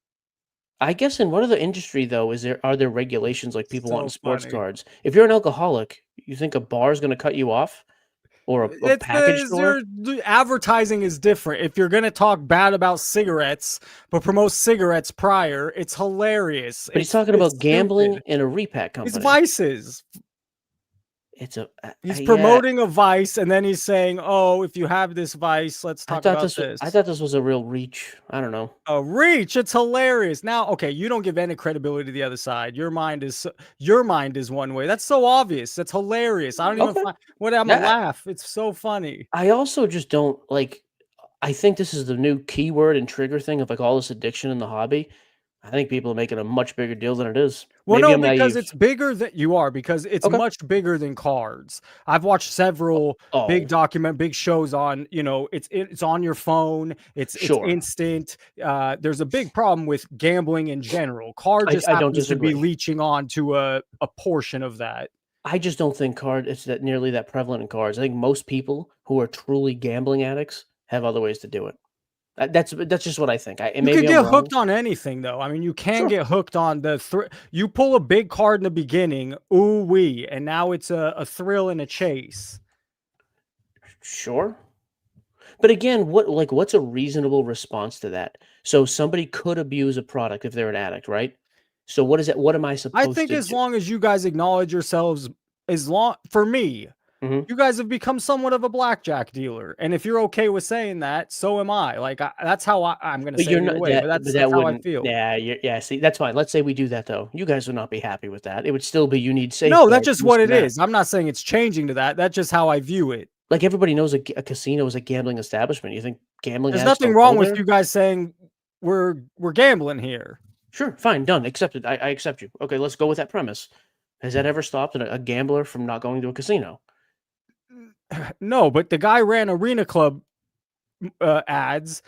I guess in what other industry though are there regulations like people want in So sports funny. cards? If you're an alcoholic, you think a bar is going to cut you off or a It's package store? the advertising is different. If you're gonna talk bad about cigarettes, but promote cigarettes prior, it's hilarious. But he's talking It's about gambling stupid. in a repack It's company. vices. It's a He's yeah. promoting a vice, and then he's saying, "Oh, if you have this vice, let's talk about this." I thought this was a real reach. I don't know. A reach. It's hilarious. Now, okay, you don't give any credibility to the other side. Your mind is one way. That's so obvious. That's hilarious. I don't even Okay. find what I'm gonna Yeah, laugh. It's so funny. I also just don't like. I think this is the new keyword and trigger thing of like all this addiction in the hobby. I think people are making a much bigger deal than it is. Well, Maybe no, I'm because naive. it's bigger than you are, because it's Okay. much bigger than cards. I've watched several Oh, big shows on, it's on your phone, it's sure. instant. There's a big problem with gambling in general. Card just I don't happens to be disagree. leeching on to a portion of that. I just don't think it's that nearly that prevalent in cards. I think most people who are truly gambling addicts have other ways to do it. That's just what I think. And You could maybe I'm get wrong. hooked on anything, though. I mean, you can Sure, get hooked on you pull a big card in the beginning, ooh wee, and now it's a thrill and a chase. sure. But again, what's a reasonable response to that? So somebody could abuse a product if they're an addict, right? So what is it? What am I I supposed think to as do? long as you guys acknowledge yourselves, for me, Mhm. you guys have become somewhat of a blackjack dealer, and if you're okay with saying that, so am I. Like that's how I'm going to But say you're it either not way, but but that's that how I wouldn't feel. yeah, see, that's fine. Let's say we do that though. You guys would not be happy with that. It would still be you need No, that's safeguards, just this what and it that. is. I'm not saying it's changing to that. That's just how I view it. Like, everybody knows a casino is a gambling establishment. You think gambling There's addicts nothing don't go wrong with there? you guys saying we're gambling here. Sure, fine, done, accepted. I accept you. Okay, let's go with that premise. Has that ever stopped a gambler from not going to a casino? No, but the guy ran arena club ads,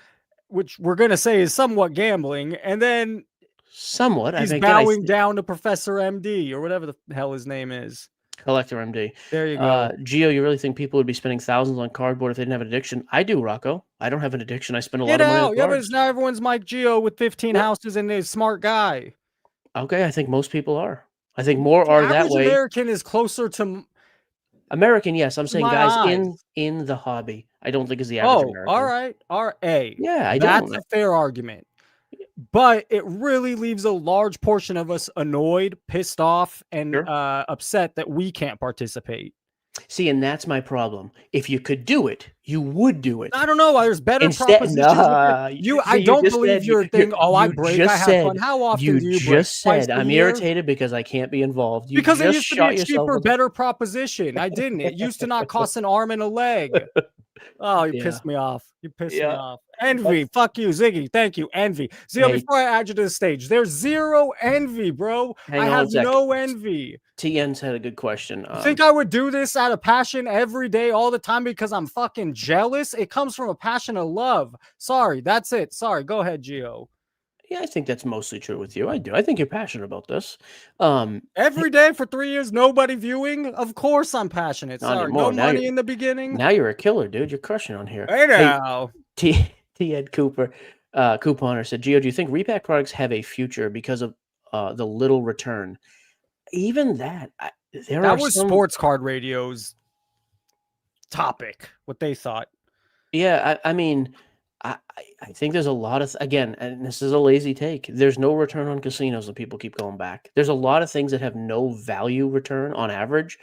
which we're going to say is somewhat gambling, and then Somewhat. I he's mean, again, bowing down to Professor MD or whatever the hell his name is. Collector MD. There you go. Gio, you really think people would be spending thousands on cardboard if they didn't have an addiction? I do, Rocco. I don't have an addiction. I spend a lot Get of money on out. Yeah, but it's cards. now everyone's Mike Geo with 15 Well, houses and a smart guy. okay, I think most people are. I think more The are that average way. American is closer to American, yes. I'm saying my guys eyes. in the hobby. I don't think is the average Oh, all American. right. All right. Hey, Yeah, I that's don't. a fair argument. But it really leaves a large portion of us annoyed, pissed off, and Sure. upset that we can't participate. See, and that's my problem. If you could do it, you would do it. I don't know. There's better Instead, propositions with nah. you. I See, you don't just believe said your thing. Oh, I you break. I just have fun. said How often you do you break? just Twice said a I'm year? irritated because I can't be involved. You Because it just used to be a shot yourself cheaper, in the better proposition. I didn't. It used to not cost an arm and a leg. Oh, you yeah. pissed me off. You pissed me Yeah. off. That's Envy. Fuck you, Ziggy. Thank you. Envy. Zio, hey, before I add you to the stage, there's zero envy, bro. I hang on have one sec. no envy. TN's had a good question. You think I would do this out of passion every day, all the time because I'm fucking jealous? It comes from a passion of love. Sorry, that's it. Sorry, go ahead, Gio. Yeah, I think that's mostly true with you. I do. I think you're passionate about this. Every day for 3 years, nobody viewing? Of course I'm passionate. Not Sorry, no anymore. money in the beginning. Now you're a killer, dude. You're crushing on here. Hey Hey, now. T Ed Cooper, couponer said, Gio, do you think repack products have a future because of the little return? Even that, there That are was some. sports card radio's topic, what they thought. Yeah, I mean, I think there's a lot of again, and this is a lazy take. There's no return on casinos, and people keep going back. There's a lot of things that have no value return on average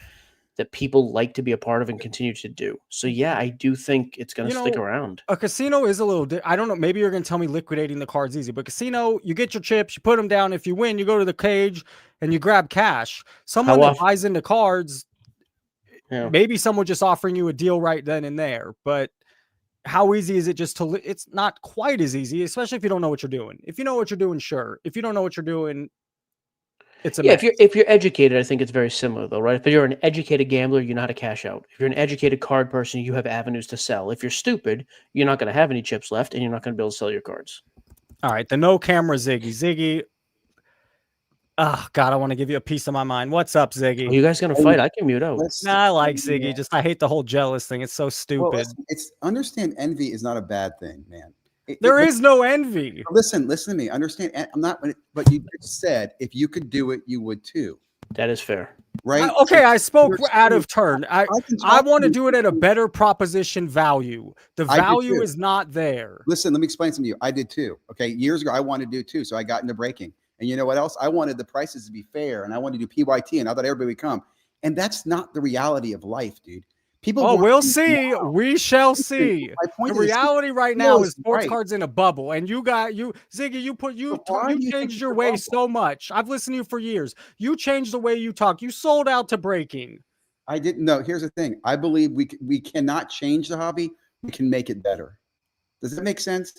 that people like to be a part of and continue to do. So yeah, I do think it's going You to stick know, around. a casino is a little I don't know, maybe you're going to tell me liquidating the cards easy, but casino, you get your chips, you put them down. If you win, you go to the cage and you grab cash. Someone How that often? buys into cards, Yeah. maybe someone just offering you a deal right then and there, but how easy is it just to it's not quite as easy, especially if you don't know what you're doing. If you know what you're doing, sure. If you don't know what you're doing, it's a Yeah, mess. if you're educated, I think it's very similar though, right? If you're an educated gambler, you know how to cash out. If you're an educated card person, you have avenues to sell. If you're stupid, you're not going to have any chips left, and you're not going to be able to sell your cards. All right, the no camera Ziggy. Oh God, I want to give you a piece of my mind. What's up, Are Ziggy? you guys going to fight? I can mute out. Nah, I like Ziggy. Just I hate the whole jealous thing. It's so stupid. Listen, it's understand envy is not a bad thing, man. There is no envy. Listen to me. Understand. I'm not. But you just said if you could do it, you would too, That is fair. right? Okay, I spoke You're out saying- of turn. can I talk want to you. do it at a better proposition value. The I do value too. is not there. Listen, let me explain something to you. I did too. Okay, years ago, I wanted to do it too, so I got into breaking. And you know what else? I wanted the prices to be fair, and I wanted to do PYT, and I thought everybody would come. And that's not the reality of life, dude. People. Oh, want we'll things see. now. We shall Listen, see. my point The is, reality right Gio now is is sports right. cards in a bubble, and you Ziggy. Why You do you think changed it's your a way bubble? so much. I've listened to you for years. You changed the way you talk. You sold out to breaking. I didn't know. Here's the thing. I believe we cannot change the hobby. We can make it better. Does that make sense?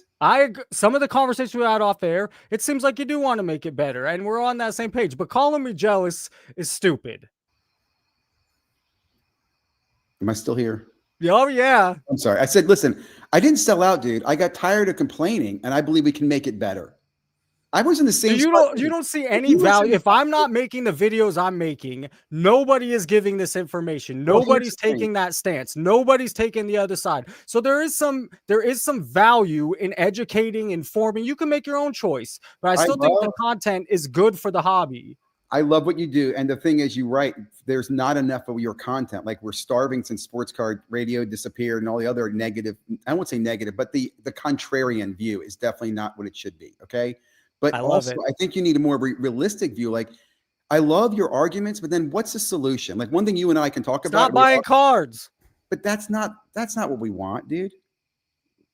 Some of the conversations we had off air, it seems like you do want to make it better, and we're on that same page. But calling me jealous is stupid. Am I still here? Oh yeah. I'm sorry. I said, listen, I didn't sell out, dude. I got tired of complaining, and I believe we can make it better. I was in the same. You don't see any value. If I'm not making the videos I'm making, nobody is giving this information. Nobody's taking that stance. Nobody's taking the other side. So there is some value in educating, informing. You can make your own choice, but I still think the content is good for the hobby. I love what you do. And the thing is, you write, there's not enough of your content. Like we're starving since sports card radio disappeared and all the other negative, I won't say negative, but the contrarian view is definitely not what it should be. Okay. But I love also, it. I think you need a more realistic view. Like, I love your arguments, but then what's the solution? Like, one thing you and I can talk Stop about, buying cards. but that's not what we want, dude.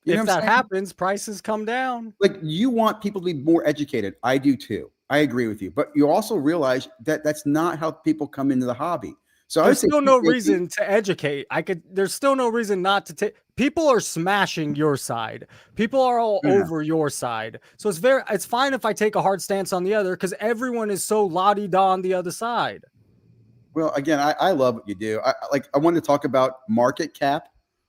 You know If what I'm that saying? happens, prices come down. Like, you want people to be more educated. I do too. I agree with you. But you also realize that that's not how people come into the hobby. So I would There's say still keep no making, reason to educate. There's still no reason not to take. People are smashing your side. People are all no, no. over your side. So it's fine if I take a hard stance on the other because everyone is so la-di-da on the other side. Well, again, I love what you do. I wanted to talk about market cap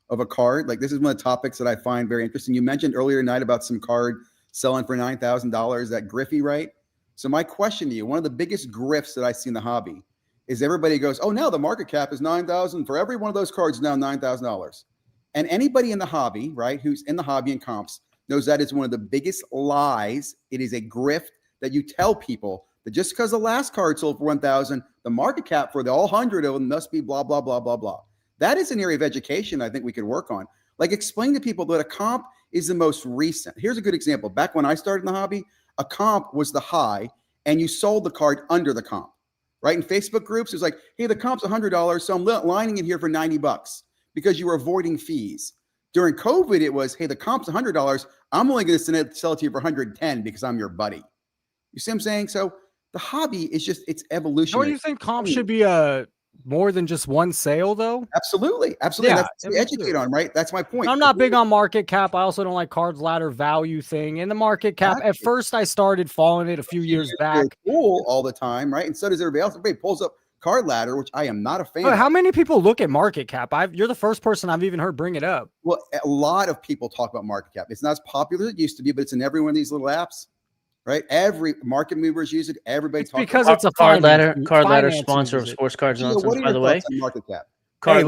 of a card. Like, this is one of the topics that I find very interesting. You mentioned earlier tonight about some card selling for $9,000, that Griffey, right? So my question to you, one of the biggest grifts that I see in the hobby is everybody goes, oh, now the market cap is 9,000 for every one of those cards, now $9,000. And anybody in the hobby, right, who's in the hobby and comps knows that is one of the biggest lies. It is a grift that you tell people that just because the last card sold for 1,000, the market cap for the all 100 of them must be blah, blah, blah, blah, blah. That is an area of education I think we could work on. Like, explain to people that a comp is the most recent. Here's a good example. Back when I started in the hobby, a comp was the high, and you sold the card under the comp, right? In Facebook groups, it was like, hey, the comp's $100, so I'm lining it here for $90 because you were avoiding fees. During COVID, it was, hey, the comp's $100. I'm only going to sell it to you for $110 because I'm your buddy. You see what I'm saying? So the hobby is just, it's evolutionary. Don't you think comp should be more than just one sale though? Absolutely. Yeah, That's what we educate on, right? That's my point. I'm not big on market cap. I also don't like cards ladder value thing. In the market cap, at first I started following it a few years back. Cool all the time, right? And so does everybody else. Everybody pulls up card ladder, which I am not a fan of. How many people look at market cap? You're the first person I've even heard bring it up. Well, a lot of people talk about market cap. It's not as popular as it used to be, but it's in every one of these little apps, right? Every market movers use it. Everybody talks because about it's a card ladder sponsor of Sports Cards Gio, Nonsense, what are your by the way. thoughts on market cap? I use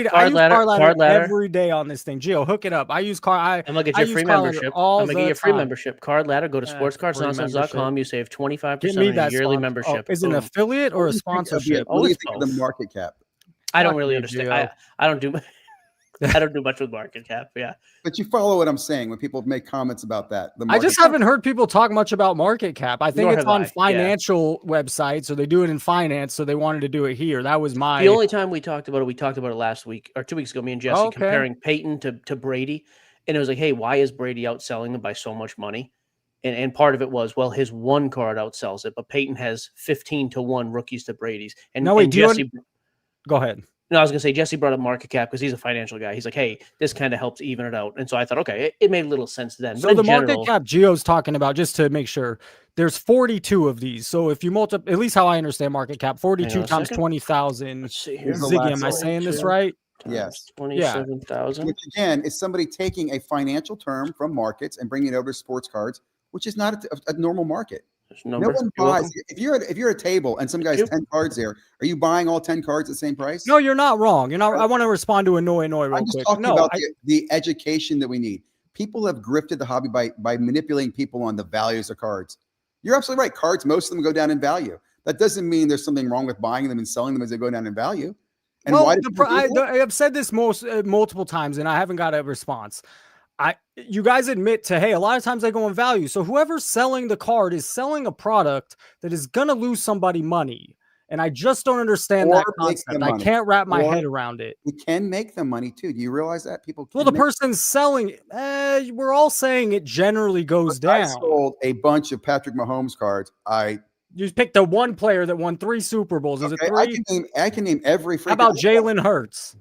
card ladder ladder every day on this thing. Gio, hook it up. I use I'm gonna get you a free membership. I'm gonna get you a free membership. Card ladder. Go to sportscardsnonsense.com. You save 25% on your yearly membership. Is it an affiliate or a sponsorship? What do you think of the market cap? I don't really understand. I don't do I don't do much with market cap. Yeah. But you follow what I'm saying when people make comments about that. I just haven't heard people talk much about market cap. I think it's on financial websites, or they do it in finance, so they wanted to do it here. That was the only time we talked about it last week or 2 weeks ago, me and Jesse comparing Peyton to Brady. And it was like, hey, why is Brady outselling them by so much money? And part of it was, well, his one card outsells it, but Peyton has 15-1 rookies to Brady's. And Jesse, go ahead. No, I was going to say Jesse brought up market cap because he's a financial guy. He's like, hey, this kind of helps even it out. And so I thought, okay, it made a little sense then. So the market cap Gio's talking about, just to make sure, there's 42 of these. So if you multiply, at least how I understand market cap, 42 times 20,000. Let's see here. Ziggy, am I saying this right? Yes. 27,000. Which again is somebody taking a financial term from markets and bringing it over to sports cards, which is not a normal market. No one buys. If you're at a table and some guy's 10 cards there, are you buying all 10 cards at the same price? No, you're not wrong. You're not. I want to respond to Annoy real quick. I'm just talking about the education that we need. People have grifted the hobby by manipulating people on the values of cards. You're absolutely right. Cards, most of them go down in value. That doesn't mean there's something wrong with buying them and selling them as they go down in value. And I've said this multiple times, and I haven't got a response. You guys admit to, hey, a lot of times they go in value. So whoever's selling the card is selling a product that is going to lose somebody money. And I just don't understand that concept. I can't wrap my head around it. You can make them money too. Do you realize that people? Well, the person's selling. We're all saying it generally goes down. I sold a bunch of Patrick Mahomes cards. You picked the one player that won 3 Super Bowls. Is it 3? I can name every. How about Jalen Hurts?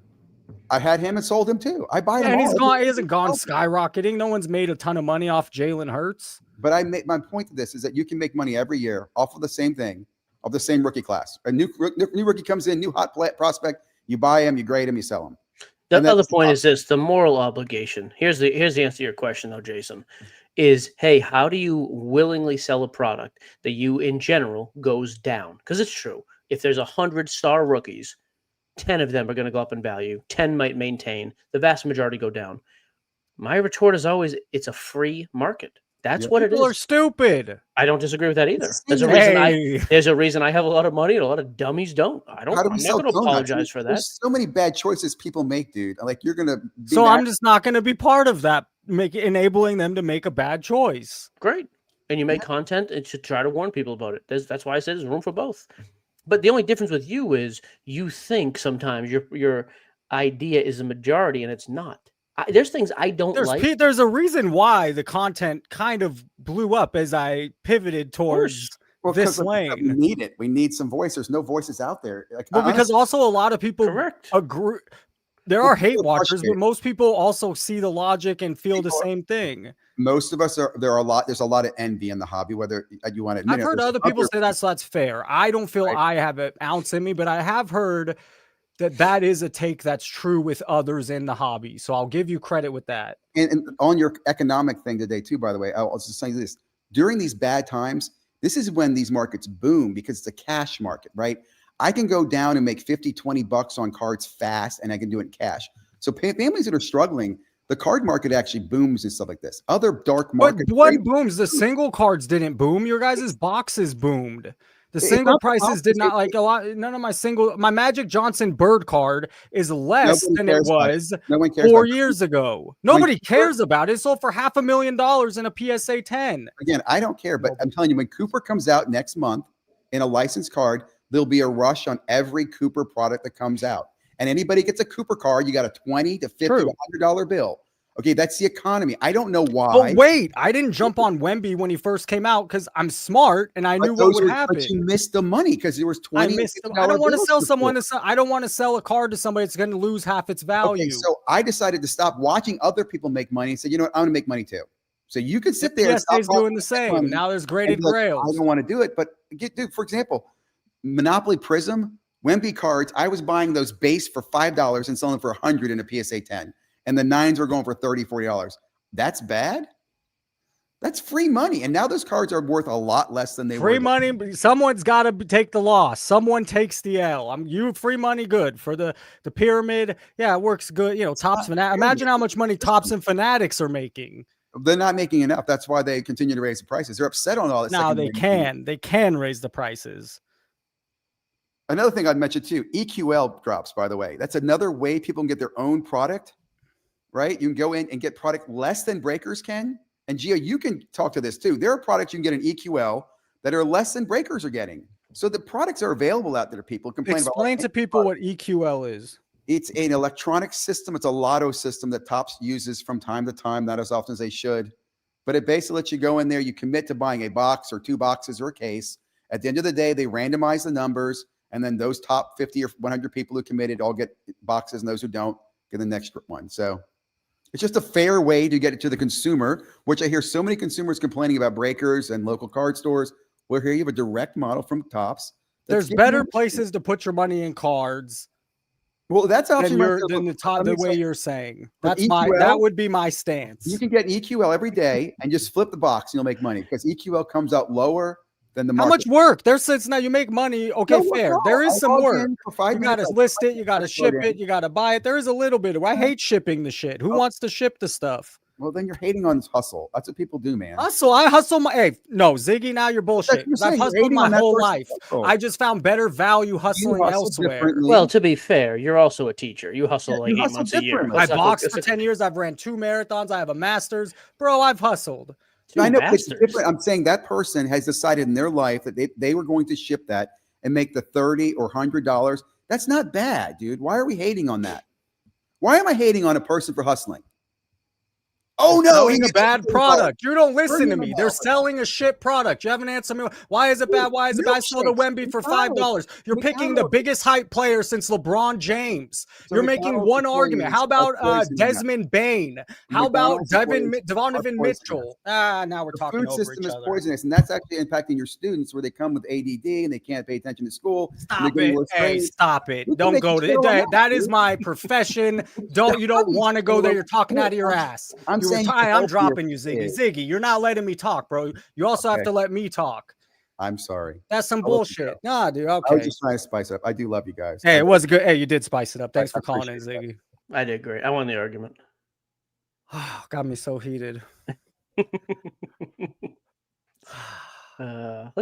I had him and sold him too. I buy him. And he hasn't gone skyrocketing. No one's made a ton of money off Jalen Hurts. But my point to this is that you can make money every year off of the same thing, of the same rookie class. A new rookie comes in, new hot prospect. You buy him, you grade him, you sell him. The other point is this: the moral obligation. Here's the answer to your question, though, Jason. Is, hey, how do you willingly sell a product that you, in general, goes down? Because it's true. If there's 100 star rookies, 10 of them are going to go up in value. 10 might maintain. The vast majority go down. My retort is always, it's a free market. That's what it is. People are stupid. I don't disagree with that either. There's a reason I have a lot of money and a lot of dummies don't. I'm not going to apologize for that. There's so many bad choices people make, dude. Like, you're going to be So I'm just not going to be part of that, enabling them to make a bad choice. Great. and you make content, and should try to warn people about it. That's why I said there's room for both. But the only difference with you is you think sometimes your idea is a majority, and it's not. There's things I don't like. There's a reason why the content kind of blew up as I pivoted towards this lane. We need it. We need some voice. There's no voices out there. Like, well, because also a lot of people agree. There are hate watchers, but most people also see the logic and feel the same thing. Most of us are. There's a lot of envy in the hobby, whether you want to admit it. I've heard other people say that's fair. I don't feel I have an ounce in me, but I have heard that is a take that's true with others in the hobby. So I'll give you credit with that. And on your economic thing today too, by the way, I'll just say this. During these bad times, this is when these markets boom because it's a cash market, right? I can go down and make 50, 20 bucks on cards fast, and I can do it in cash. So families that are struggling, the card market actually booms and stuff like this. Other dark markets. But what booms? The single cards didn't boom. Your guys' boxes boomed. The single prices did not, like a lot. None of my Magic Johnson Bird card is less than it was 4 years ago. Nobody cares about it. It sold for $500,000 in a PSA 10. Again, I don't care, but I'm telling you, when Cooper comes out next month in a licensed card, there'll be a rush on every Cooper product that comes out. And anybody gets a Cooper card, you got a $20 to $50 to $100 bill. Okay, that's the economy. I don't know why. Oh, wait, I didn't jump on Wemby when he first came out because I'm smart and I knew what would happen. But you missed the money because there was $20. I don't want to sell someone. I don't want to sell a card to somebody that's going to lose half its value. Okay, so I decided to stop watching other people make money and said, you know what, I'm going to make money too. So you can sit there. PSA's doing the same. Now there's graded grails. I don't want to do it, but dude, for example, Monopoly Prism, Wemby cards. I was buying those base for $5 and selling for $100 in a PSA 10. And the 9s were going for $30, $40. That's bad. That's free money. And now those cards are worth a lot less than they were. Free money. Someone's got to take the loss. Someone takes the L. Free money good for the pyramid. Yeah, it works good. You know, Topps Fanatics. Imagine how much money Topps and Fanatics are making. They're not making enough. That's why they continue to raise the prices. They're upset on all this. Now they can raise the prices. Another thing I'd mention too, EQL drops, by the way. That's another way people can get their own product. Right? You can go in and get product less than breakers can. And Gio, you can talk to this too. There are products you can get in EQL that are less than breakers are getting. So the products are available out there. People complain about. Explain to people what EQL is. It's an electronic system. It's a lotto system that Topps uses from time to time, not as often as they should. But it basically lets you go in there. You commit to buying a box or 2 boxes or a case. At the end of the day, they randomize the numbers. And then those top 50 or 100 people who committed all get boxes, and those who don't get the next one. So it's just a fair way to get it to the consumer, which I hear so many consumers complaining about breakers and local card stores. Well, here you have a direct model from Topps. There's better places to put your money in cards. Well, that's than the way you're saying. That would be my stance. You can get EQL every day and just flip the box and you'll make money because EQL comes out lower than the market. How much work? There's since now you make money. Okay, fair. There is some work. You got to list it. You got to ship it. You got to buy it. There is a little bit of. I hate shipping the shit. Who wants to ship the stuff? Well, then you're hating on hustle. That's what people do, man. Hustle. I hustle my. Hey, no, Ziggy. Now you're bullshit. I've hustled my whole life. I just found better value hustling elsewhere. Well, to be fair, you're also a teacher. You hustle like 8 months a year. I boxed for 10 years. I've ran 2 marathons. I have a master's. Bro, I've hustled. I know it's different. I'm saying that person has decided in their life that they were going to ship that and make the $30 or $100. That's not bad, dude. Why are we hating on that? Why am I hating on a person for hustling? Oh no, he's a bad product. You don't listen to me. They're selling a shit product. You haven't answered me. Why is it bad? Why is it bad? I sold a Wemby for $5. You're picking the biggest hype player since LeBron James. You're making one argument. How about Desmond Bain? How about Donovan Mitchell? Now we're talking over each other. The food system is poisonous, and that's actually impacting your students where they come with ADD and they can't pay attention to school. Stop it. Hey, stop it. Don't go to that. That is my profession. You don't want to go there. You're talking out of your ass. I'm dropping you, Ziggy. Ziggy, you're not letting me talk, bro. You also have to let me talk. I'm sorry. That's some bullshit. Nah, dude. Okay. I was just trying to spice it up. I do love you guys. Hey, it was good. Hey, you did spice it up. Thanks for calling in, Ziggy. I did great. I won the argument. Got me so heated. Look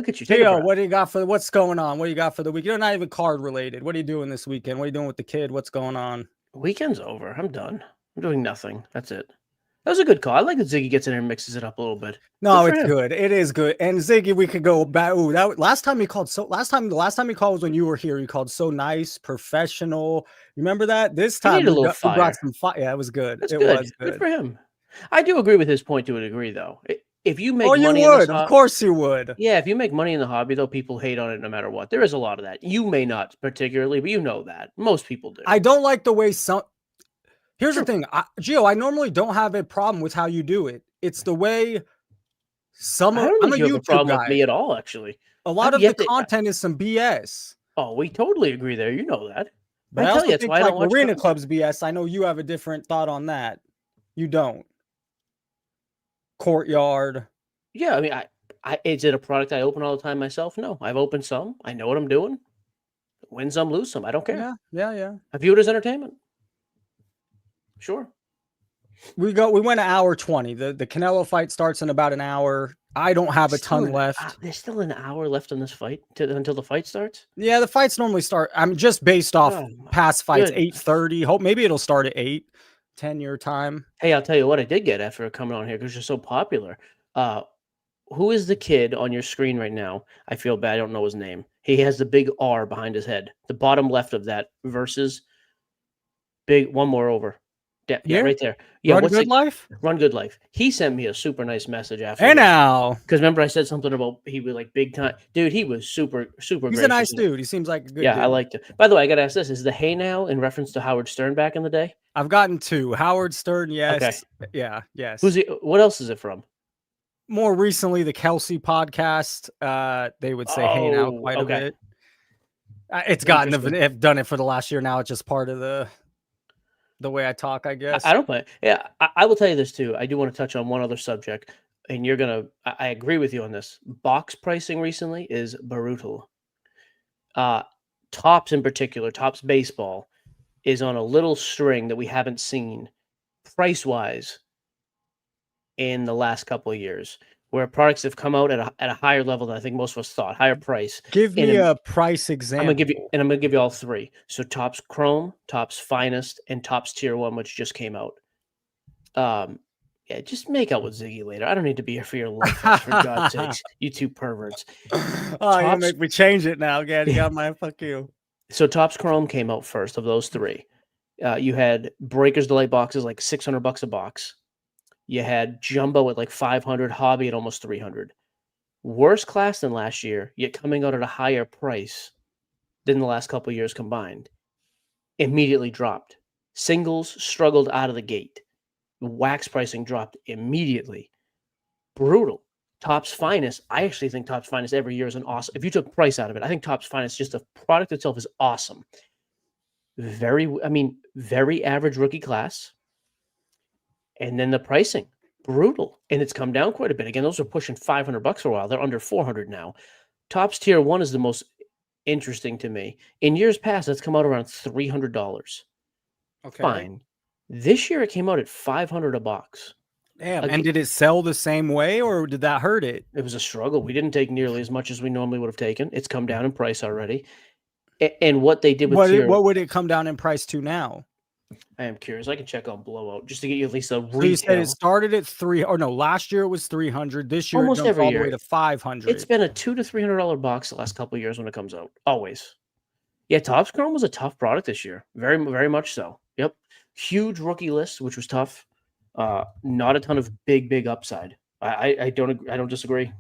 at you. Theo, what do you got for what's going on? What do you got for the week? You're not even card related. What are you doing this weekend? What are you doing with the kid? What's going on? Weekend's over. I'm done. I'm doing nothing. That's it. That was a good call. I like that Ziggy gets in there and mixes it up a little bit. No, for it's him. good. It is good. And Ziggy, we could go back. Ooh, the last time he called was when you were here. He called so nice, professional. You remember that? This He time needed a we little brought fire. some fire. Yeah, it was good. That's It good. was Good good. for him. I do agree with his point to a degree, though. If you make Oh, you money in this would. Of course you would. yeah, if you make money in the hobby, though, people hate on it no matter what. There is a lot of that. You may not particularly, but you know that. Most people do. I don't like the way some. Here's True. the thing, Gio. I normally don't have a problem with how you do it. It's the way I don't I'm think a you have a YouTube problem with guy. me at all, actually. A lot I've of the yet to content is some BS. oh, we totally agree there. You know that. But I tell also you, it's think why I like don't watch Arena content. Club's BS. I know you have a different thought on that. You don't. Courtyard. Yeah, I mean, is it a product I open all the time myself? No, I've opened some. I know what I'm doing. Win some, lose some. I don't care. Yeah. I view it as entertainment. Sure. We went an hour 20. The Canelo fight starts in about an hour. I don't have a ton left. There's still an hour left in this fight until the fight starts. Yeah, the fights normally start. I'm just based off past fights. 8:30. Hope maybe it'll start at 8:10 your time. Hey, I'll tell you what I did get after coming on here because you're so popular. Who is the kid on your screen right now? I feel bad. I don't know his name. He has the big R behind his head. The bottom left of that versus big one more over. Yeah, right there. Yeah, Run Good Life? Run Good Life. He sent me a super nice message after. Hey now. Because remember I said something about he was like big time. Dude, he was super He's gracious. a nice dude. He seems like a good dude. I liked it. By the way, I got to ask this. Is the hey now in reference to Howard Stern back in the day? I've gotten two. Howard Stern, yes. Okay. Yeah, yes. What else is it from? More recently, the Kelsey podcast. They would say hey now quite a bit. It's have done it for the last year now. It's just part of the way I talk, I guess. I don't play. Yeah, I will tell you this too. I do want to touch on one other subject, and I agree with you on this. Box pricing recently is brutal. Topps in particular, Topps baseball, is on a little string that we haven't seen price-wise in the last couple of years, where products have come out at a higher level than I think most of us thought, higher price. Give me a price example. I'm gonna give you all three. So Topps Chrome, Topps Finest, and Topps Tier 1, which just came out. Yeah, just make out with Ziggy later. I don't need to be here for your love fest, for God's sakes. You two perverts. Oh, you make me change it now, again. You got my fuck you. So Topps Chrome came out first of those three. You had Breakers Delight boxes like $600 a box. You had Jumbo at like 500, Hobby at almost 300. Worse class than last year, yet coming out at a higher price than the last couple of years combined. Immediately dropped. Singles struggled out of the gate. Wax pricing dropped immediately. Brutal. Topps Finest, I actually think Topps Finest every year is an awesome. If you took price out of it, I think Topps Finest, just the product itself, is awesome. Very average rookie class. And then the pricing, brutal. And it's come down quite a bit. Again, those are pushing $500 for a while. They're under 400 now. Topps Tier 1 is the most interesting to me. In years past, that's come out around $300. Okay. Fine. This year, it came out at $500 a box. Damn. And did it sell the same way, or did that hurt it? It was a struggle. We didn't take nearly as much as we normally would have taken. It's come down in price already. And what they did with what would it come down in price to now? I am curious. I can check on Blowout just to get you at least a retail. So you said it started at last year it was 300. This year almost every all year the way to 500. It's been a $200 to $300 box the last couple of years when it comes out. Always. Yeah, Topps Chrome was a tough product this year. Very, very much so. Yep. Huge rookie list, which was tough. Not a ton of big upside. I don't disagree.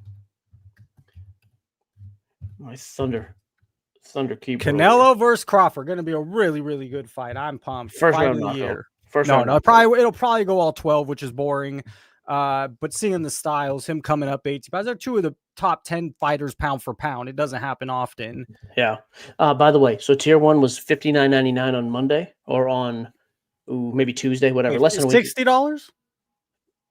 My Thunder keyboard. Canelo versus Crawford, going to be a really, really good fight. I'm pumped. First fight round of the knockout. year. It'll probably go all 12, which is boring. But seeing the styles, him coming up 80 pounds, they're two of the top 10 fighters pound for pound. It doesn't happen often. Yeah. By the way, so Tier 1 was $59.99 on Monday or on maybe Tuesday, whatever. Wait, less than $60.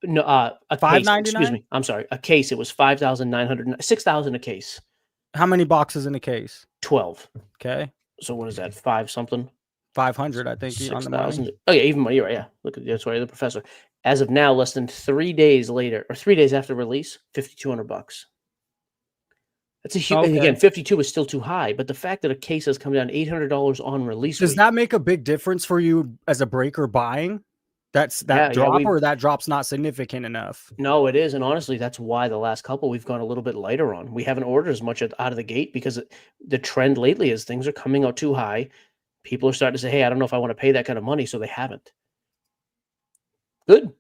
No, a $5.99. Excuse me. I'm sorry. A case. It was 5,900, 6,000 a case. How many boxes in a case? 12. Okay. So what is that? 5 something? 500, I think. 6,000. Oh yeah, even more. You're right. Yeah. Look at that's right. The professor. As of now, less than 3 days later, or 3 days after release, $5,200. That's a huge. Again, 52 is still too high, but the fact that a case has come down $800 on release. Does that make a big difference for you as a breaker buying? That's that drop, or that drop's not significant enough? No, it is, and honestly, that's why the last couple we've gone a little bit lighter on. We haven't ordered as much out of the gate because the trend lately is things are coming out too high. People are starting to say, "Hey, I don't know if I want to pay that kind of money," so they haven't. Good.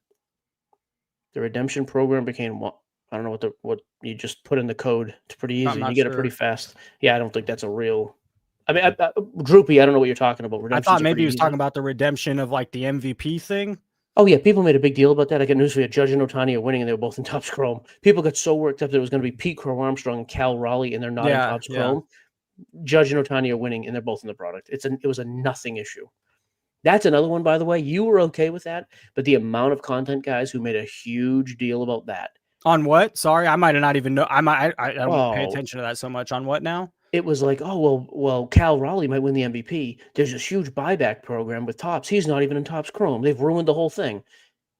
The redemption program became what? I don't know what you just put in the code. It's pretty easy. You get it pretty fast. Yeah, I don't think that's a real. I mean, Droopy, I don't know what you're talking about. I thought maybe he was talking about the redemption of like the MVP thing. Oh yeah, people made a big deal about that. I got news for you. Judge and Ohtani are winning, and they were both in Topps Chrome. People got so worked up that it was going to be Pete Crow Armstrong and Cal Raleigh, and they're not in Topps Chrome. Judge and Ohtani are winning, and they're both in the product. It was a nothing issue. That's another one, by the way. You were okay with that, but the amount of content guys who made a huge deal about that. On what? Sorry, I might have not even know. I don't pay attention to that so much. On what now? It was like, oh, well, Cal Raleigh might win the MVP. There's this huge buyback program with Topps. He's not even in Topps Chrome. They've ruined the whole thing.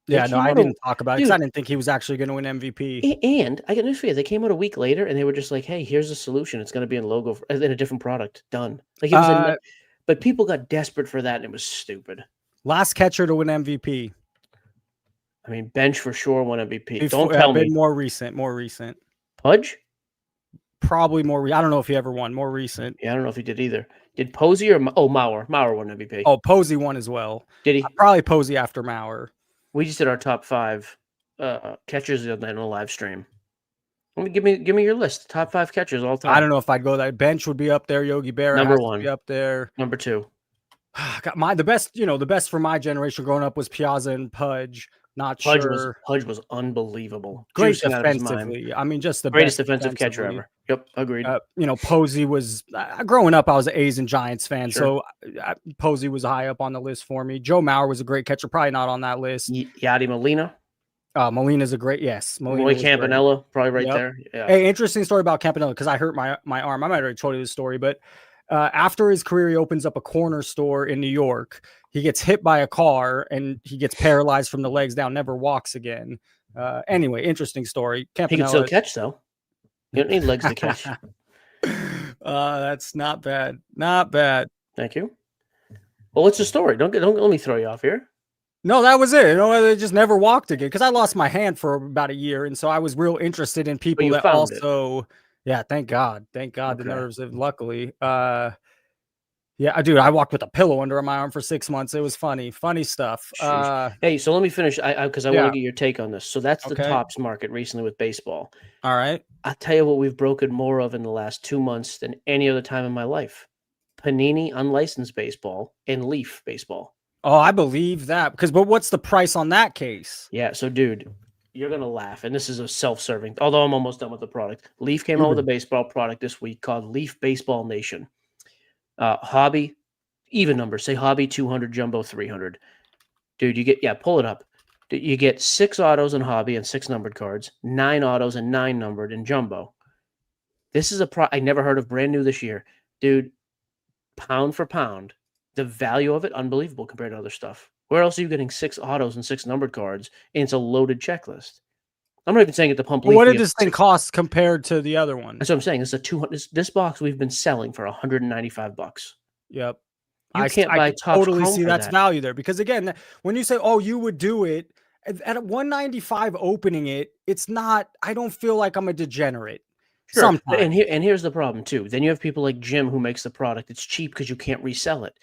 Yeah, no, I didn't talk about it because I didn't think he was actually going to win MVP. And I got news for you. They came out a week later, and they were just like, hey, here's a solution. It's going to be in logo in a different product. Done. Like it was but people got desperate for that, and it was stupid. Last catcher to win MVP. I mean, Bench for sure won MVP. Don't tell me. More recent. Pudge? Probably more. I don't know if he ever won. More recent. Yeah, I don't know if he did either. Did Posey or Mauer? Mauer won MVP. Oh, Posey won as well. Did he? Probably Posey after Mauer. We just did our top 5 catchers in a live stream. Give me your list. Top 5 catchers all time. I don't know if I'd go that. Bench would be up there. Yogi Berra number 1 be up there. Number 2. Got the best. The best for my generation growing up was Piazza and Pudge. Pudge was unbelievable. Great defensively. I mean, just the greatest defensive catcher ever. Yep, agreed. Posey was growing up. I was an A's and Giants fan, so Posey was high up on the list for me. Joe Mauer was a great catcher, probably not on that list. Yadi Molina. Molina's a great Roy Campanella, probably right there. Yeah. Hey, interesting story about Campanella because I hurt my arm. I might have already told you this story, but after his career, he opens up a corner store in New York. He gets hit by a car and he gets paralyzed from the legs down, never walks again. Anyway, interesting story. Campanella, he can still catch, though. You don't need legs to catch. That's not bad. Not bad. Thank you. Well, what's the story? Don't let me throw you off here. No, that was it. They just never walked again because I lost my hand for about a year, and so I was real interested in people that also. Yeah, thank God. Thank God the nerves have luckily. Yeah, dude, I walked with a pillow under my arm for 6 months. It was funny stuff. Hey, so let me finish because I want to get your take on this. So that's the Topps market recently with baseball. All right. I'll tell you what we've broken more of in the last 2 months than any other time in my life. Panini unlicensed baseball and Leaf baseball. Oh, I believe that but what's the price on that case? Yeah, so dude, you're going to laugh. And this is a self-serving, although I'm almost done with the product. Leaf came out with a baseball product this week called Leaf Baseball Nation. Hobby, even numbers, say Hobby 200, Jumbo 300. Dude, you get, pull it up. You get 6 autos in Hobby and 6 numbered cards, 9 autos and 9 numbered in Jumbo. This is I never heard of, brand new this year. Dude, pound for pound, the value of it, unbelievable compared to other stuff. Where else are you getting 6 autos and 6 numbered cards, and it's a loaded checklist? I'm not even saying it to pump. What did this thing cost compared to the other one? That's what I'm saying. It's a 200. This box we've been selling for $195. Yep. I can't buy Topps totally Chrome see for that's that. Value there because again, when you say, "Oh, you would do it," at a 195 opening it, it's not. I don't feel like I'm a degenerate. Sure. Sometimes. And here's the problem too. Then you have people like Jim who makes the product. It's cheap because you can't resell it.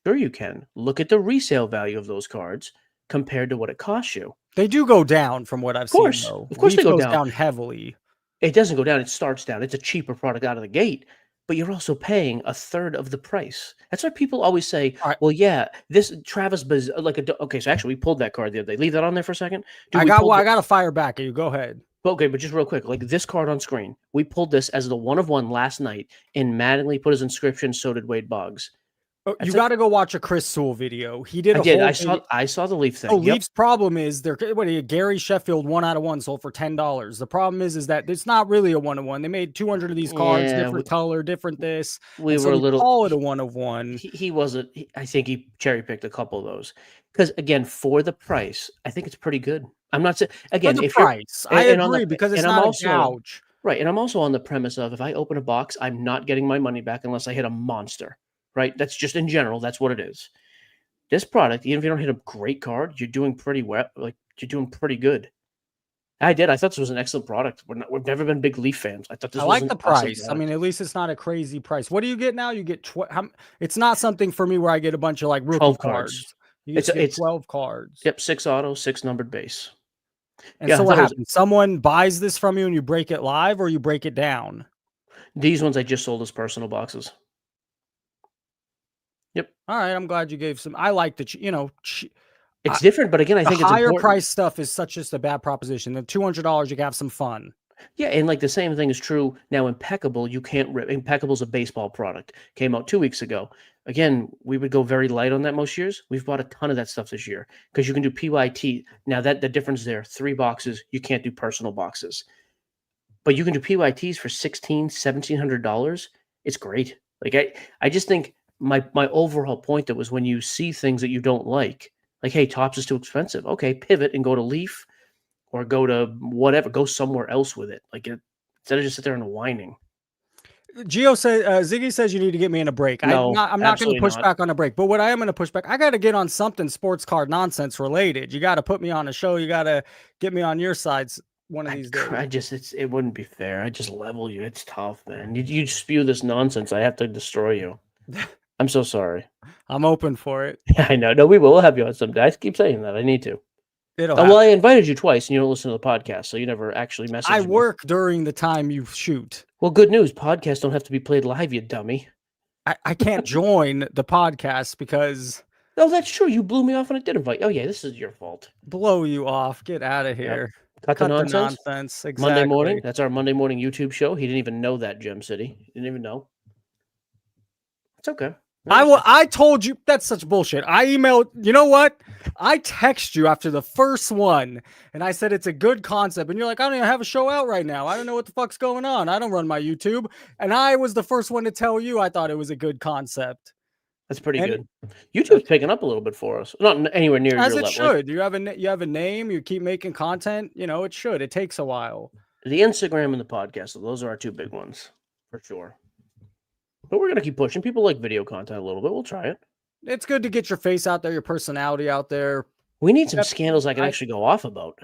Sure, you can. Look at the resale value of those cards compared to what it costs you. They do go down from what I've seen, though. Of course, they go down heavily. It doesn't go down. It starts down. It's a cheaper product out of the gate, but you're also paying a third of the price. That's why people always say, well, yeah, this Travis, okay, so actually we pulled that card the other day. Leave that on there for a second. Dude, I got to fire back at you. Go ahead. Okay, but just real quick, like this card on screen, we pulled this as the 1 of 1 last night, and Mattingly put his inscription, so did Wade Boggs. You got to go watch a Chris Sewell video. He did. I saw the Leaf thing. Oh, Leaf's problem is Gary Sheffield 1 out of 1 sold for $10. The problem is that it's not really a 1 of 1. They made 200 of these cards, different color, different this. We were a little call it a 1 of 1. He wasn't. I think he cherry picked a couple of those because again, for the price, I think it's pretty good. I'm not saying again for the price. I agree because it's not a gouge. Right, and I'm also on the premise of if I open a box, I'm not getting my money back unless I hit a monster. Right, that's just in general. That's what it is. This product, even if you don't hit a great card, you're doing pretty well. Like, you're doing pretty good. I did. I thought this was an excellent product. We've never been big Leaf fans. I thought this I was like an the awesome price. I product. mean, at least it's not a crazy price. What do you get now? You get it's not something for me where I get a bunch of like rookie 12 cards. cards. You just get 12 cards. Yep, 6 auto, 6 numbered base. And Yeah, so I what thought it was- happens? Someone buys this from you and you break it live, or you break it down? These ones I just sold as personal boxes. Yep. All right, I'm glad you gave some. I like that. It's different, but again, I think the it's higher important. price stuff is just a bad proposition. The $200, you can have some fun. Yeah, and like the same thing is true now. Impeccable, you can't rip. Impeccable's a baseball product. Came out 2 weeks ago. Again, we would go very light on that most years. We've bought a ton of that stuff this year because you can do PYT. Now that the difference there, 3 boxes, you can't do personal boxes. But you can do PYTs for $1,600, $1,700. It's great. Like I just think my overall point that was when you see things that you don't like, hey, Topps is too expensive. Okay, pivot and go to Leaf or go to whatever, go somewhere else with it. Instead of just sit there and whining. Gio says, Ziggy says you need to get me in a break. No, I'm not going to push not. back on a break, but what I am going to push back, I got to get on something sports card nonsense related. You got to put me on a show. You got to get me on your sides one of these days. It wouldn't be fair. I just level you. It's tough, man. You spew this nonsense, I have to destroy you. I'm so sorry. I'm open for it. Yeah, I know. No, we will. We'll have you on someday. I keep saying that. I need to. Well, I invited you twice, and you don't listen to the podcast, so you never actually messaged me. I work during the time you shoot. Well, good news. Podcasts don't have to be played live, you dummy. I can't join the podcast because... Oh, that's true. You blew me off when I did invite. Oh, yeah, this is your fault. Blow you off. Get out of here. Yep. Cut the nonsense. Exactly. Monday morning. That's our Monday morning YouTube show. He didn't even know that, Gem City. He didn't even know. It's okay. I told you that's such bullshit. I emailed, you know what? I text you after the first one and I said it's a good concept. And you're like, I don't even have a show out right now. I don't know what the fuck's going on. I don't run my YouTube. And I was the first one to tell you I thought it was a good concept. That's pretty good. YouTube's picking up a little bit for us. Not anywhere near as your it level. Should. You have a name, you keep making content, it should. It takes a while. The Instagram and the podcast, those are our 2 big ones for sure. But we're going to keep pushing. People like video content a little bit. We'll try it. It's good to get your face out there, your personality out there. We need some scandals I can actually go off about.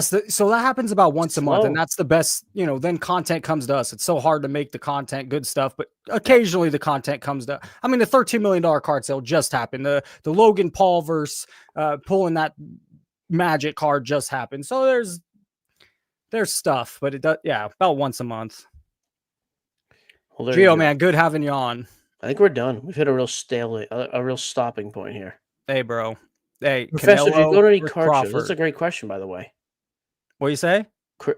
So that happens about once a month, and that's the best, then content comes to us. It's so hard to make the content good stuff, but occasionally the content comes to, I mean, the $13 million card sale just happened. The Logan Paul verse pulling that Magic card just happened. So there's stuff, but it does, about once a month. Well, Gio, man, good having you on. I think we're done. We've hit a real stalemate, a real stopping point here. Hey, bro. Hey, Professor, do you go to any card shows? That's a great question, by the way. What do you say?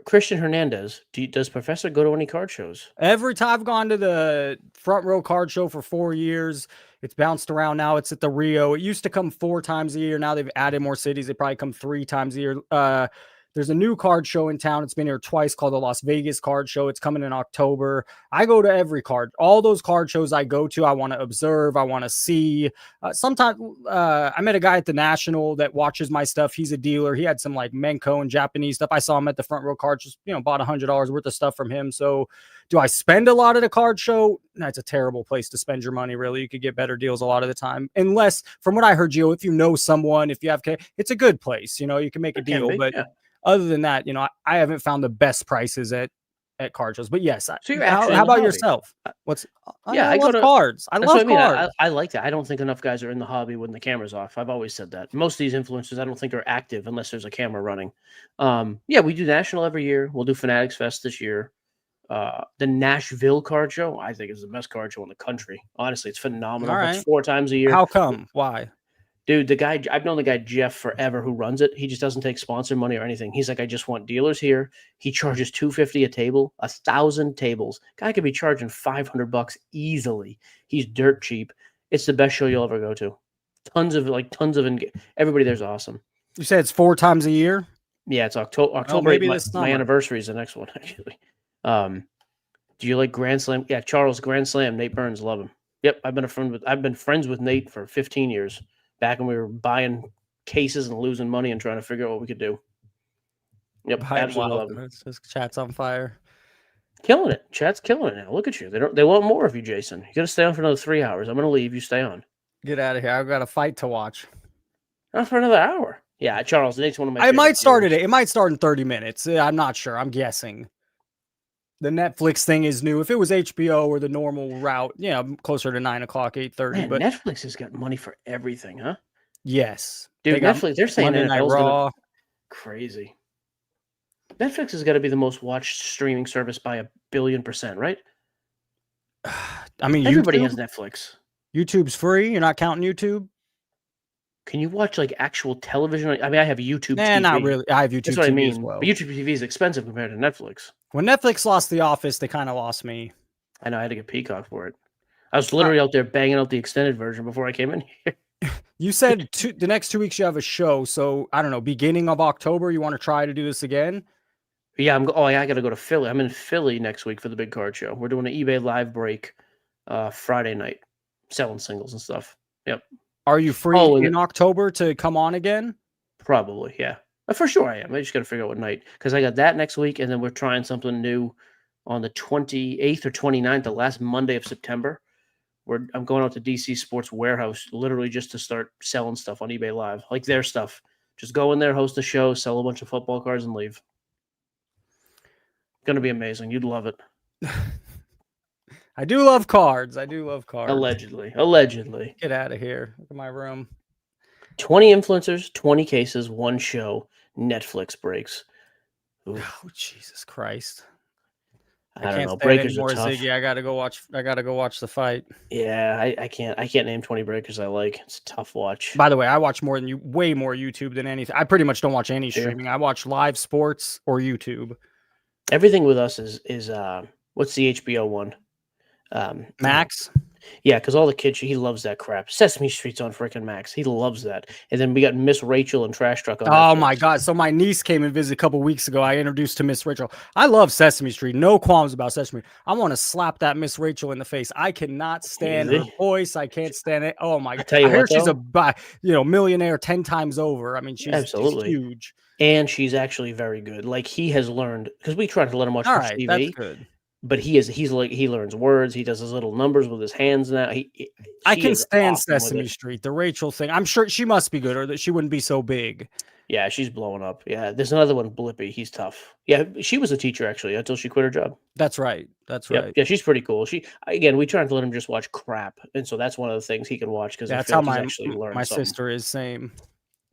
Christian Hernandez, does Professor go to any card shows? Every time I've gone to the Front Row Card Show for 4 years, it's bounced around. Now it's at the Rio. It used to come 4 times a year. Now they've added more cities. They probably come 3 times a year. There's a new card show in town. It's been here twice called the Las Vegas Card Show. It's coming in October. I go to every card. All those card shows I go to, I want to observe. I want to see. Sometimes I met a guy at the National that watches my stuff. He's a dealer. He had some like Menko and Japanese stuff. I saw him at the Front Row Card Show, bought $100 worth of stuff from him. So do I spend a lot at a card show? No, it's a terrible place to spend your money, really. You could get better deals a lot of the time. Unless, from what I heard, Gio, if you know someone, if you have, it's a good place. You can make a deal, but other than that, I haven't found the best prices at card shows. But yes, so how about yourself? I love cards. I love cards. I like that. I don't think enough guys are in the hobby when the camera's off. I've always said that. Most of these influencers, I don't think are active unless there's a camera running. We do National every year. We'll do Fanatics Fest this year. The Nashville Card Show, I think, is the best card show in the country. Honestly, it's phenomenal. Right. It's 4 times a year. How come? Why? Dude, I've known the guy Jeff forever who runs it. He just doesn't take sponsor money or anything. He's like, I just want dealers here. He charges $250 a table, 1,000 tables. Guy could be charging $500 easily. He's dirt cheap. It's the best show you'll ever go to. Tons of everybody there's awesome. You said it's 4 times a year? Yeah, it's October. Maybe my anniversary is the next one, actually. Do you like Grand Slam? Yeah, Charles Grand Slam. Nate Burns, love him. Yep, I've been friends with Nate for 15 years. Back when we were buying cases and losing money and trying to figure out what we could do. Yep, absolutely love him. This chat's on fire. Killing it. Chat's killing it now. Look at you. They want more of you, Jason. You got to stay on for another 3 hours. I'm going to leave. You stay on. Get out of here. I've got a fight to watch. Not for another hour. Yeah, Charles, Nate's one of my It might favorite start viewers. it might start in 30 minutes. I'm not sure. I'm guessing. The Netflix thing is new. If it was HBO or the normal route, closer to 9 o'clock, 8:30. Man, But Netflix has got money for everything, huh? yes, Dude, they got Netflix, they're saying Monday Night NFL's going to Raw. crazy. Netflix has got to be the most watched streaming service by 1,000,000,000%, right? I mean, Everybody YouTube, has Netflix. YouTube's free. You're not counting YouTube? Can you watch like actual television? I mean, I have YouTube Nah, TV. not really. I have YouTube That's what I TV as mean. well. But YouTube TV is expensive compared to Netflix. When Netflix lost The Office, they kind of lost me. I know I had to get Peacock for it. I was literally out there banging out the extended version before I came in here. You said the next 2 weeks you have a show, so I don't know. Beginning of October, you want to try to do this again? Yeah, I got to go to Philly. I'm in Philly next week for the big card show. We're doing an eBay live break Friday night, selling singles and stuff. Yep. Are you free and in October to come on again? Probably, yeah. For sure I am. I just got to figure out what night because I got that next week, and then we're trying something new on the 28th or 29th, the last Monday of September. I'm going out to DC Sports Warehouse literally just to start selling stuff on eBay Live, like their stuff. Just go in there, host a show, sell a bunch of football cards, and leave. Going to be amazing. You'd love it. I do love cards. Allegedly. Get out of here. Look at my room. 20 influencers, 20 cases, one show. Netflix breaks. Oof. Oh, Jesus Christ. I don't know. Stand Breakers anymore, are tough. Ziggy. I gotta go watch the fight. Yeah, I can't name 20 breakers I like. It's a tough watch. By the way, I watch way more YouTube than anything. I pretty much don't watch any streaming. I watch live sports or YouTube. Everything with us is what's the HBO one? Max? Yeah, because all the kids, he loves that crap. Sesame Street's on freaking Max. He loves that. And then we got Miss Rachel and Trash Truck on Oh Netflix. my God. So my niece came and visited a couple weeks ago. I introduced to Miss Rachel. I love Sesame Street. No qualms about Sesame. I want to slap that Miss Rachel in the face. I cannot stand her voice. I can't stand it. Oh my God. I heard she's a millionaire 10 times over. I mean, she's absolutely huge. And she's actually very good. Like he has learned, because we try to let him watch TV. That's good. But he learns words. He does his little numbers with his hands now. I can stand Sesame Street, the Rachel thing. I'm sure she must be good, or that she wouldn't be so big. Yeah, she's blowing up. Yeah, there's another one, Blippy. He's tough. Yeah, she was a teacher actually until she quit her job. That's right. Right. Yeah, she's pretty cool. We try to let him just watch crap, and so that's one of the things he can watch because that's how my sister is same.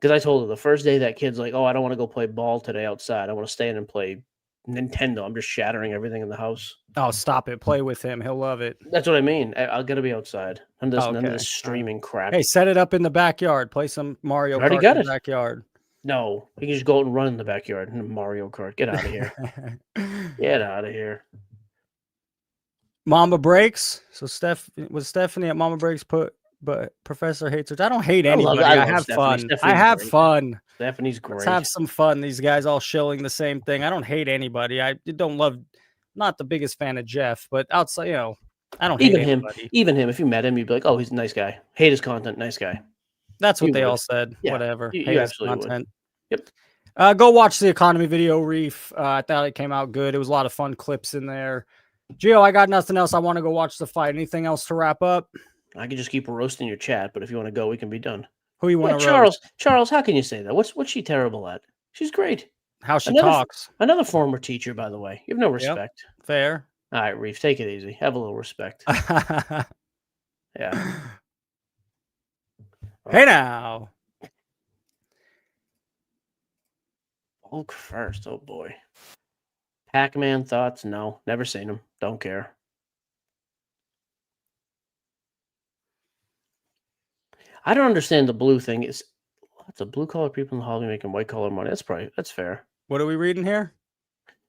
Because I told her the first day that kid's like, "Oh, I don't want to go play ball today outside. I want to stay in and play Nintendo. I'm just shattering everything in the house." Oh, stop it. Play with him. He'll love it. That's what I mean. I got to be outside. None of this streaming crap. Hey, set it up in the backyard. Play some Mario Kart in the backyard. No, you can just go out and run in the backyard in Mario Kart. Get out of here. Get out of here. Mama Breaks. So Stephanie at Mama Breaks but Professor hates her. I don't hate anybody. I have fun. I have fun. Stephanie's great. Let's have some fun. These guys all shilling the same thing. I don't hate anybody. I don't love. Not the biggest fan of Jeff, but outside, I don't hate anybody. Even him. If you met him, you'd be like, "Oh, he's a nice guy. Hate his content. Nice guy." That's what they all said. Yeah, whatever. You absolutely content. Would. Yep. Go watch the economy video, Reef. I thought it came out good. It was a lot of fun clips in there. Gio, I got nothing else. I want to go watch the fight. Anything else to wrap up? I can just keep roasting your chat, but if you want to go, we can be done. Who you want to roast? Charles, how can you say that? What's she terrible at? She's great. How she talks. Another former teacher, by the way. You have no respect. Yep. Fair. All right, Reef, take it easy. Have a little respect. Yeah. Hey now. Hulk first. Oh boy. Pac-Man thoughts? No, never seen him. Don't care. I don't understand the blue thing. It's lots of blue collar people in the hobby making white collar money. That's fair. What are we reading here?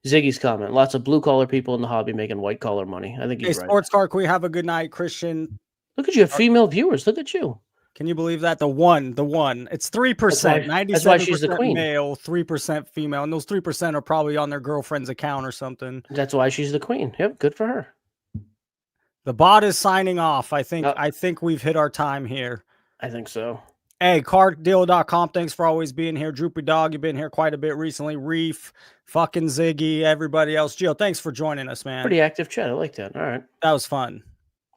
Ziggy's comment. Lots of blue collar people in the hobby making white collar money. I think he's right. Sports Car, can we have a good night, Christian? Look at you, female viewers. Look at you. Can you believe that? The one. It's 3%. 97% that's why she's the queen. Male, 3% female, and those 3% are probably on their girlfriend's account or something. That's why she's the queen. Yep, good for her. The bot is signing off. I think we've hit our time here. I think so. Hey, carddeal.com. Thanks for always being here. Droopy Dog, you've been here quite a bit recently. Reef, fucking Ziggy, everybody else. Gio, thanks for joining us, man. Pretty active chat. I like that. All right. That was fun.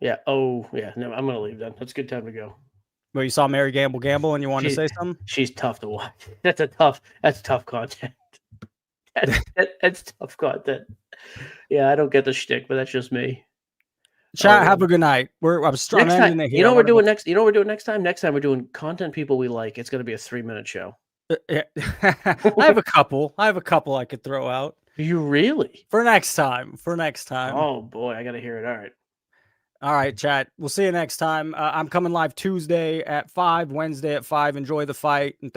Yeah. Oh, yeah. No, I'm going to leave then. That's a good time to go. Well, you saw Mary gamble, and you wanted to say something? She's tough to watch. That's tough content. That's tough content. Yeah, I don't get the shtick, but that's just me. Chat, have a good night. I'm Next ending time, it here. you know what we're doing next? You know what we're doing next time? Next time we're doing content people we like. It's going to be a 3-minute show. I have a couple. I could throw out. You really? For next time. Oh boy, I got to hear it. All right. All right, chat. We'll see you next time. I'm coming live Tuesday at 5, Wednesday at 5. Enjoy the fight. And